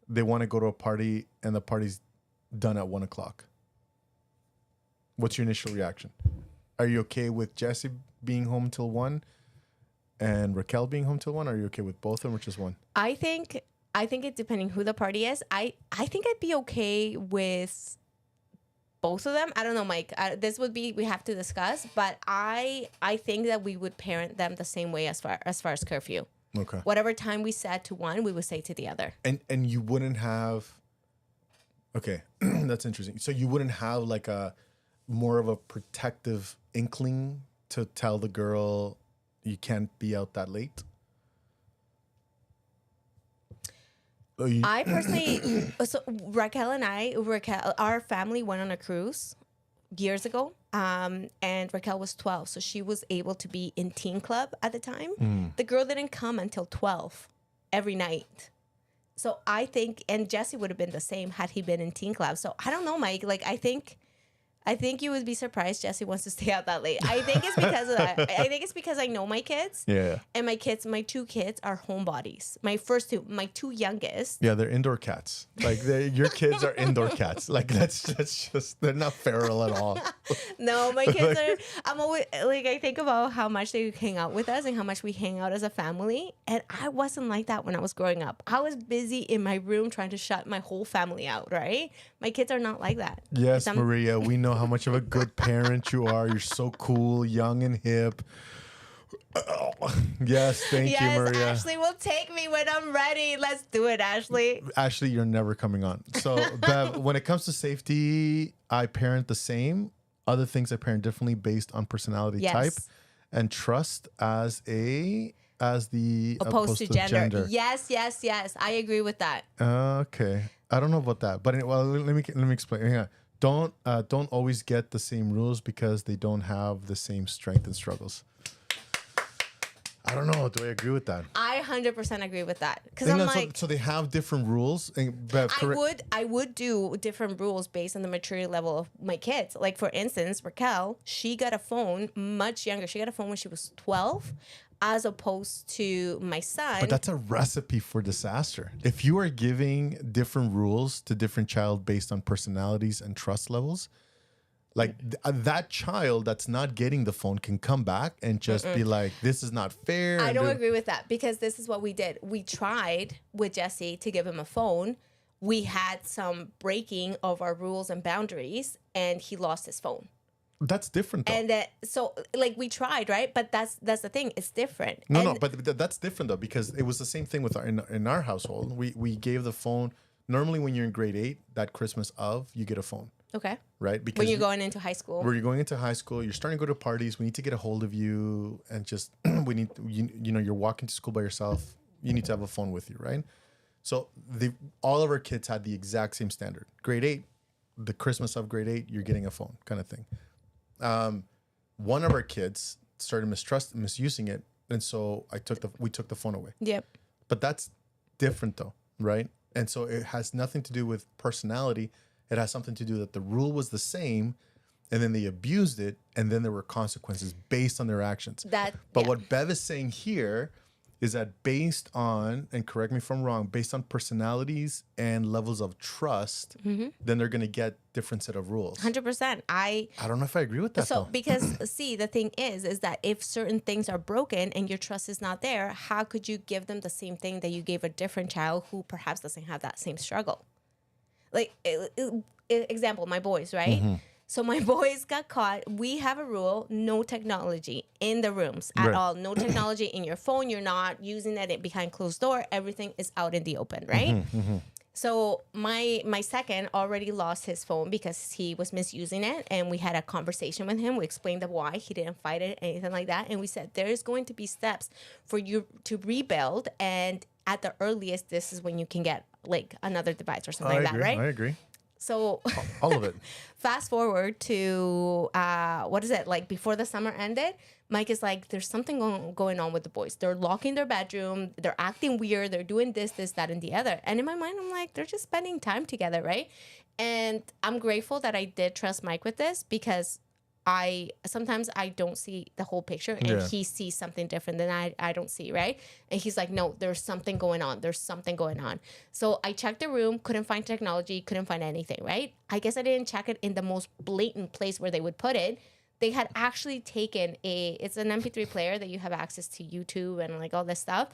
they want to go to a party and the party's done at 1 o'clock. What's your initial reaction? Are you okay with Jesse being home till 1 and Raquel being home till 1? Are you okay with both of them or just one? I think it depending who the party is. I think I'd be okay with both of them. I don't know, Mike. This would be we have to discuss, but I think that we would parent them the same way as far as curfew. Okay. Whatever time we said to one, we would say to the other. And you wouldn't have. Okay, that's interesting. So you wouldn't have like a more of a protective inkling to tell the girl you can't be out that late. I personally, so Raquel, our family went on a cruise years ago, and Raquel was 12, so she was able to be in teen club at the time. The girl didn't come until 12 every night. So I think, and Jesse would have been the same had he been in teen club. So I don't know, Mike. Like I think you would be surprised Jesse wants to stay out that late. I think it's because of that. I think it's because I know my kids. Yeah. And my 2 kids are homebodies. My 2 youngest. Yeah, they're indoor cats. Like your kids are indoor cats. Like that's just they're not feral at all. No, my kids are. I'm always like I think about how much they hang out with us and how much we hang out as a family. And I wasn't like that when I was growing up. I was busy in my room trying to shut my whole family out. Right? My kids are not like that. Yes, Maria, we know how much of a good parent you are. You're so cool, young and hip. Yes, thank you, Maria. Ashley will take me when I'm ready. Let's do it, Ashley. Ashley, you're never coming on. So, Bev, when it comes to safety, I parent the same. Other things I parent differently based on personality type and trust as the opposed to gender. Yes. I agree with that. Okay. I don't know about that, but well, let me explain. Hang on. Don't always get the same rules because they don't have the same strength and struggles. I don't know. Do I agree with that? I 100% agree with that because I'm like, so they have different rules. And Bev, I would do different rules based on the maturity level of my kids. Like for instance, Raquel, she got a phone much younger. She got a phone when she was 12. As opposed to my son. But that's a recipe for disaster. If you are giving different rules to different child based on personalities and trust levels, like that child that's not getting the phone can come back and just be like, this is not fair. I don't agree with that because this is what we did. We tried with Jesse to give him a phone. We had some breaking of our rules and boundaries and he lost his phone. That's different though. And so like we tried, right? But that's the thing. It's different. No, but that's different though because it was the same thing with in our household. We gave the phone. Normally when you're in grade 8, that Christmas you get a phone. Okay. right? Because When you're going into high school. where you're going into high school, you're starting to go to parties. We need to get a hold of you, and just we need you're walking to school by yourself. You need to have a phone with you, right? So all of our kids had the exact same standard. Grade 8, the Christmas of grade 8, you're getting a phone, kind of thing. One of our kids started misusing it, and so we took the phone away. Yep. But that's different though, right? And so it has nothing to do with personality. It has something to do that the rule was the same, and then they abused it, and then there were consequences based on their actions. But What Bev is saying here is that based on, and correct me if I'm wrong, based on personalities and levels of trust, then they're going to get different set of rules. 100%. I don't know if I agree with that So, though. because see, the thing is that if certain things are broken and your trust is not there, how could you give them the same thing that you gave a different child who perhaps doesn't have that same struggle? Like, example, my boys, right? So my boys got caught. We have a rule: no technology in the rooms at Right. all. No technology in your phone. You're not using it behind closed door. Everything is out in the open, right? So my second already lost his phone because he was misusing it, and we had a conversation with him. We explained the why. He didn't fight it, anything like that, and we said there is going to be steps for you to rebuild, and at the earliest, this is when you can get like another device or something like that, right? I agree. So All of it. fast forward to what is it, like before the summer ended, Mike is like, there's something going on with the boys. They're locking their bedroom, they're acting weird, they're doing this, that, and the other. And in my mind, I'm like, they're just spending time together, right? And I'm grateful that I did trust Mike with this, because sometimes I don't see the whole picture, and Yeah. he sees something different than I don't see, right? And he's like, no, there's something going on. There's something going on. So I checked the room, couldn't find technology, couldn't find anything, right? I guess I didn't check it in the most blatant place where they would put it. They had actually taken it's an MP3 player that you have access to YouTube and like all this stuff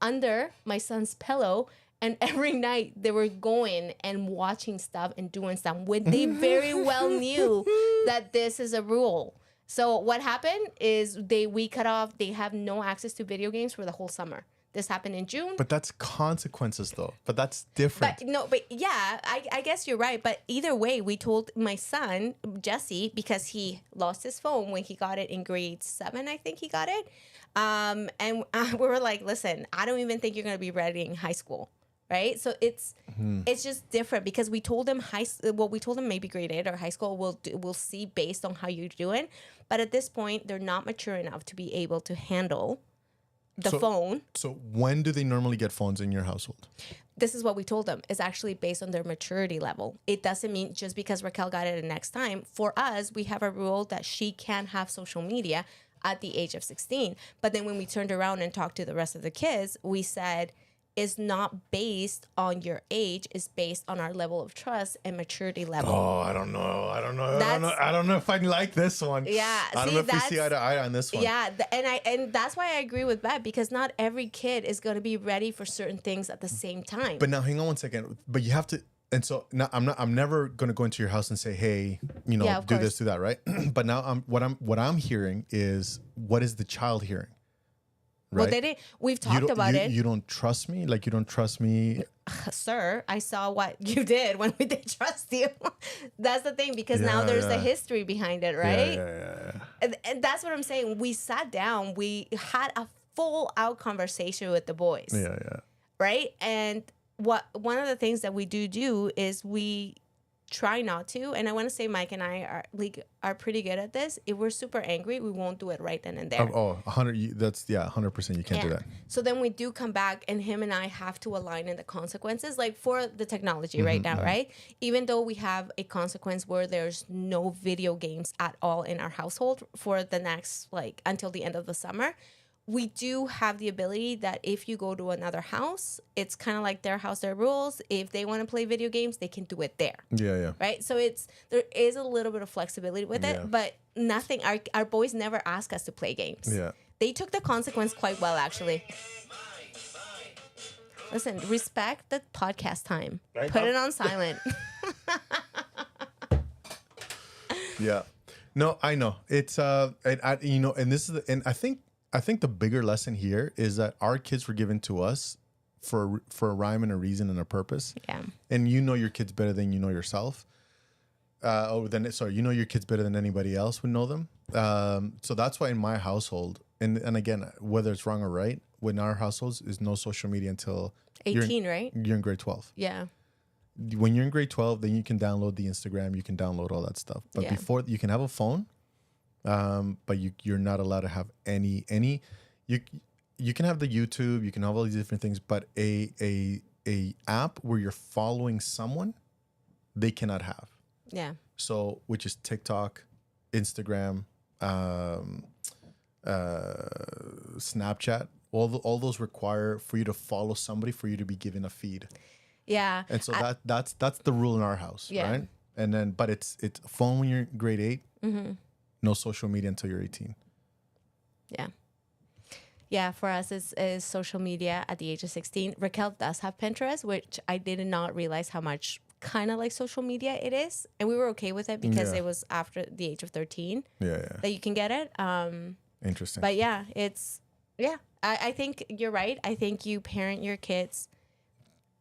under my son's pillow. And every night they were going and watching stuff and doing stuff when they very well knew that this is a rule. So what happened is we cut off. They have no access to video games for the whole summer. This happened in June. But that's consequences though. But that's different. But yeah, I guess you're right. But either way, we told my son, Jesse, because he lost his phone when he got it in grade 7, I think he got it. And we were like, listen, I don't even think you're going to be ready in high school. Right. So it's just different, because we told them we told them maybe grade 8 or high school. We'll see based on how you're doing. But at this point, they're not mature enough to be able to handle the phone. So when do they normally get phones in your household? This is what we told them. It's actually based on their maturity level. It doesn't mean just because Raquel got it the next time. For us, we have a rule that she can have social media at the age of 16. But then when we turned around and talked to the rest of the kids, we said, is not based on your age, is based on our level of trust and maturity level. Oh, I don't know. I don't know if I like this one. Yeah, I don't know if we see eye to eye on this one. Yeah, and that's why I agree with Bev, because not every kid is going to be ready for certain things at the same time. But now, hang on one second. But you have to. And so now I'm never going to go into your house and say, hey, Yeah, of do course. this, do that, right? But now what I'm hearing is, what is the child hearing? Right? Well, they didn't. We've talked about it. You don't trust me? Like, you don't trust me? Sir, I saw what you did when we did trust you. That's the thing, because now there's a history behind it, right? Yeah. And that's what I'm saying. We sat down, we had a full out conversation with the boys. Yeah. Right? And one of the things that we do is we try not to, and I want to say Mike and I are pretty good at this. If we're super angry, we won't do it right then and there. 100. That's 100%. You can't do that. So then we do come back, and him and I have to align in the consequences, like for the technology right now, right? Even though we have a consequence where there's no video games at all in our household for the next, like, until the end of the summer, we do have the ability that if you go to another house, it's kind of like their house, their rules. If they want to play video games, they can do it there. Yeah. Right? So there is a little bit of flexibility with it, but nothing. Our boys never ask us to play games. Yeah. They took the consequence quite well, actually. Listen, respect the podcast time. Put it on silent. Yeah. No, I know. It's and this is and I think the bigger lesson here is that our kids were given to us for a rhyme and a reason and a purpose. Yeah. And you know your kids better than you know yourself. Sorry, you know your kids better than anybody else would know them. So that's why in my household, and again, whether it's wrong or right, in our households is no social media until 18, right? you're in grade 12. Yeah. When you're in grade 12, then you can download the Instagram, you can download all that stuff. But Yeah. before, you can have a phone, but you're not allowed to have any. You can have the YouTube, you can have all these different things, but a app where you're following someone, they cannot have. Yeah. So, which is TikTok, Instagram, Snapchat. All those require for you to follow somebody for you to be given a feed. Yeah. And so that's the rule in our house, Yeah. right? And then, but it's phone when you're in grade 8, Mm-hmm. no social media until you're 18. Yeah. Yeah, for us, is social media at the age of 16. Raquel does have Pinterest, which I did not realize how much kind of like social media it is. And we were okay with it because Yeah. it was after the age of 13 Yeah. that you can get it. Interesting. But yeah, I think you're right. I think you parent your kids.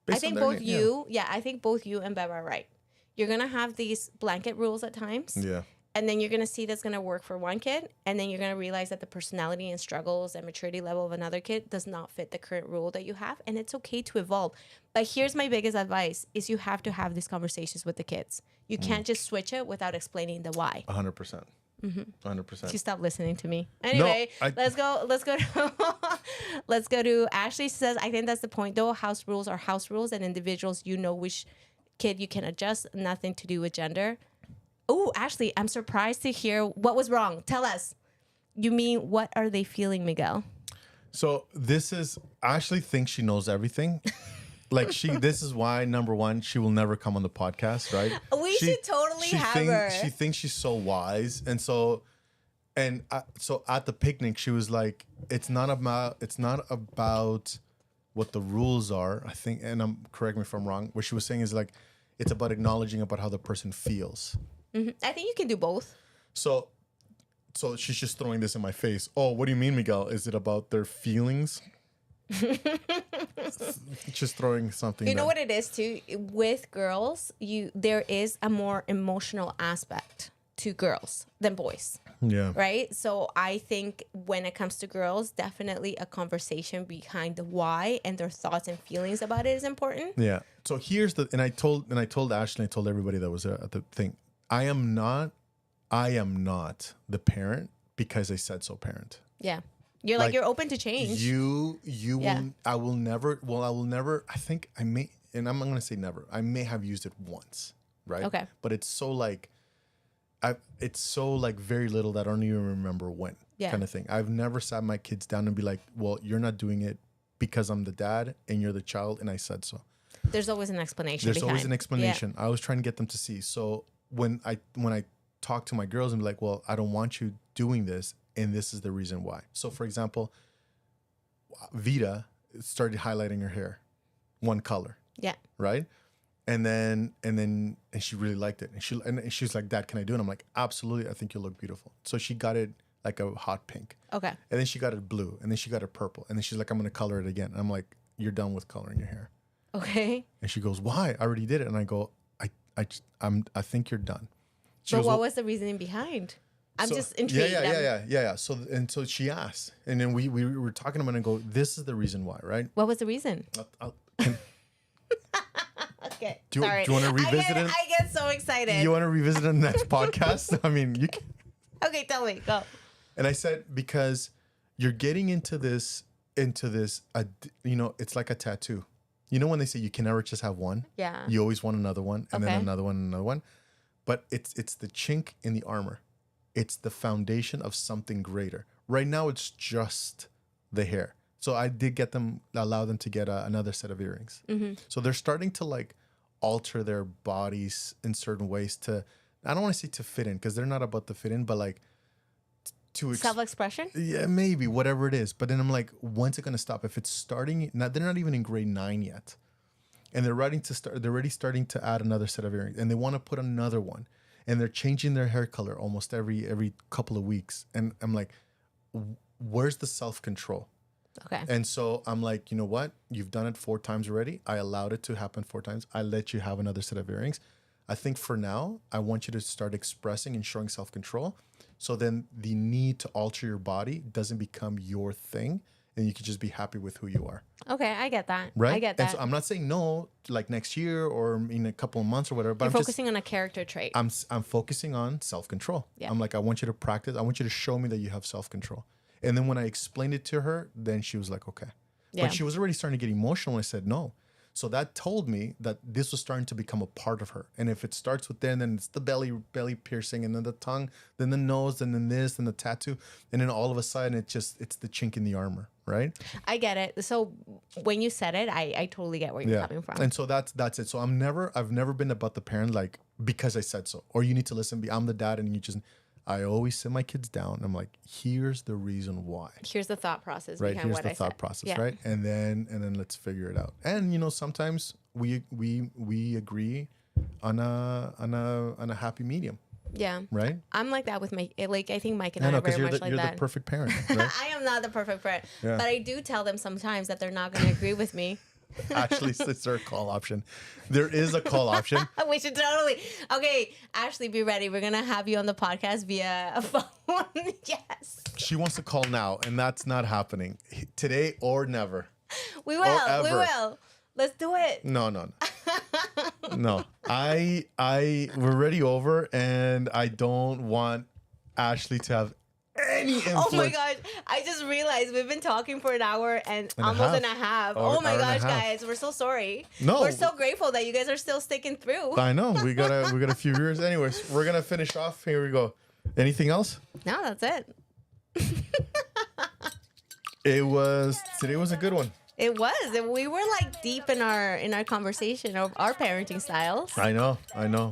Based I think on their both name, you, I think both you and Bev are right. You're going to have these blanket rules at times. Yeah. And then you're going to see that's going to work for one kid. And then you're going to realize that the personality and struggles and maturity level of another kid does not fit the current rule that you have. And it's okay to evolve. But here's my biggest advice is you have to have these conversations with the kids. You can't just switch it without explaining the why. 100%. 100%. She stopped listening to me. Anyway, let's go let's go to Ashley. Says, I think that's the point though. House rules are house rules, and individuals, you know which kid you can adjust, nothing to do with gender. Oh, Ashley, I'm surprised to hear what was wrong. Tell us. You mean, what are they feeling, Miguel? So Ashley thinks she knows everything. This is why, number one, she will never come on the podcast, right? We should totally have her. She thinks she's so wise. So at the picnic, she was like, it's not about what the rules are, I think, and correct me if I'm wrong. What she was saying is like, it's about acknowledging about how the person feels. Mm-hmm. I think you can do both. So she's just throwing this in my face. Oh, what do you mean, Miguel? Is it about their feelings? Just throwing something. You know what it is too? With girls, there is a more emotional aspect to girls than boys. Yeah. Right? So I think when it comes to girls, definitely a conversation behind the why and their thoughts and feelings about it is important. Yeah. So here's I told Ashley, I told everybody that was at the thing. I am not the parent because I said so parent. Yeah. You're like you're open to change. I will never, I think I may, and I'm going to say never. I may have used it once, right? Okay. But it's so very little that I don't even remember when, kind of thing. I've never sat my kids down and be like, well, you're not doing it because I'm the dad and you're the child and I said so. There's always an explanation. There's always an explanation. I was trying to get them to see. So when I talk to my girls and be like, well, I don't want you doing this, and this is the reason why. So for example, Vita started highlighting her hair one color. Yeah. Right? And she really liked it. And she was like, Dad, can I do it? I'm like, absolutely. I think you look beautiful. So she got it like a hot pink. Okay. And then she got it blue. And then she got it purple. And then she's like, I'm going to color it again. And I'm like, you're done with coloring your hair. Okay. And she goes, why? I already did it. And I go, I think you're done. She But goes, what well, was the reasoning behind? I'm so- just intrigued. Yeah. So she asked, and then we were talking about it and go, this is the reason why, right? What was the reason? Okay. Do you want to revisit it? I get so excited. You want to revisit it in the next podcast? I mean, you can. Okay, tell me. Go. And I said, because you're getting into this, it's like a tattoo. You know when they say you can never just have one? Yeah. You always want another one, and Okay. then another one, and another one. But it's the chink in the armor. It's the foundation of something greater. Right now, it's just the hair. So I did allow them to get another set of earrings. Mm-hmm. So they're starting to like alter their bodies in certain ways I don't want to say to fit in, because they're not about to fit in, but like to Self-expression? yeah, maybe whatever it is. But then I'm like, when's it going to stop? If it's starting, now they're not even in grade 9 yet. And they're already starting to add another set of earrings, and they want to put another one, and they're changing their hair color almost every couple of weeks. And I'm like, where's the self-control? Okay. And so I'm like, you know what? You've done it 4 times already. I allowed it to happen 4 times. I let you have another set of earrings. I think for now, I want you to start expressing and showing self-control. So then the need to alter your body doesn't become your thing. And you can just be happy with who you are. Okay, I get that. Right? I get that. And so I'm not saying no, like next year or in a couple of months or whatever. But You're I'm focusing on a character trait. I'm focusing on self-control. Yeah. I'm like, I want you to practice. I want you to show me that you have self-control. And then when I explained it to her, then she was like, okay. Yeah. But she was already starting to get emotional when I said no. So that told me that this was starting to become a part of her. And if it starts with then it's the belly piercing, and then the tongue, then the nose, and then this, and the tattoo. And then all of a sudden it's the chink in the armor, right? I get it. So when you said it, I totally get where you're coming from. And so that's it. So I've never been about the parent like because I said so, or you need to listen. I'm the dad, and you just. I always sit my kids down. And I'm like, here's the reason why. Here's the thought process. Right. Behind Here's what the I thought said. process. Yeah. Right. And then let's figure it out. And sometimes we agree on a happy medium. Yeah. Right. I'm like that with I think Mike and I I know, are because very you're much like the that. perfect parent. Right? I am not the perfect parent, Yeah. but I do tell them sometimes that they're not going to agree with me. Ashley, is there a call option? There is a call option. We should totally. Okay, Ashley, be ready. We're going to have you on the podcast via a phone. Yes. She wants to call now, and that's not happening today or never. We will. We ever. will. Let's do it. No. No. We're already over, and I don't want Ashley to have any influence. Oh my gosh. I just realized we've been talking for an hour and a almost half. and a half. Hour- Oh my hour and a gosh, half. guys. We're so sorry. No. We're so grateful that you guys are still sticking through. I know. We got a few viewers. Anyways, we're gonna finish off. Here we go. Anything else? No, that's it. Today was a good one. It was. And we were like deep in our conversation of our parenting styles. I know.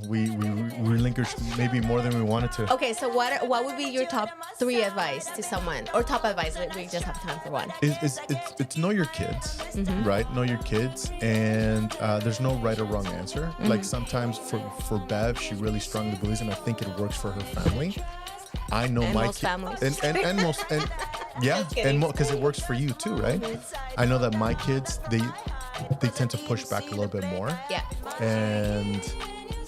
We relinquished maybe more than we wanted to. Okay, so what would be your top 3 advice to someone, or top advice? We just have time for one. It's know your kids, Mm-hmm. right? Know your kids, and there's no right or wrong answer. Mm-hmm. Like sometimes for Bev, she really strongly believes, and I think it works for her family. I know And my most families. and most and yeah, and because it works for you too, right? I know that my kids they tend to push back a little bit more. Yeah. And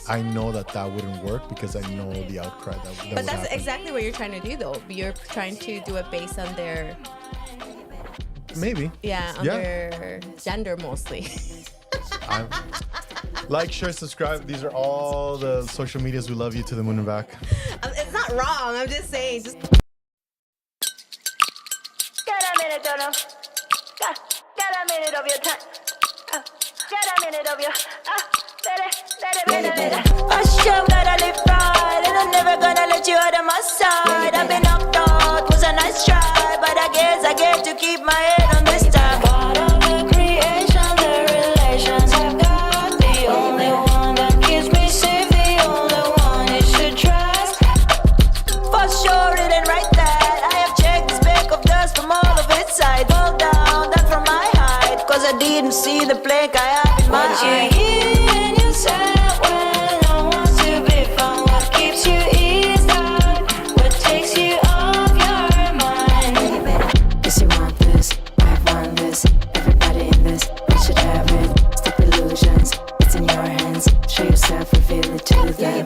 I know that wouldn't work because I know the outcry that But would that's happen. exactly what you're trying to do, though. You're trying to do it based on their, Maybe. on their gender mostly. Like, share, subscribe. These are all the social medias. We love you to the moon and back. It's not wrong. I'm just saying. Get a minute, don't know. Get a minute of your time. Get a minute of your. I sure gotta live right, and I'm never gonna let you out of my side. I've been knocked out, was a nice try, but I guess I get to keep my head on this time. Part of the creation, the relations I've got, the only one that keeps me safe, the only one you should trust. For sure, it ain't right that I have checked the speck of dust from all of its side. Fall down, that from my height, cause I didn't see the plank I have in my eye. Yes, you want this, I want this. Everybody in this, we should have it. Stop illusions, it's in your hands. Show yourself, reveal it to them.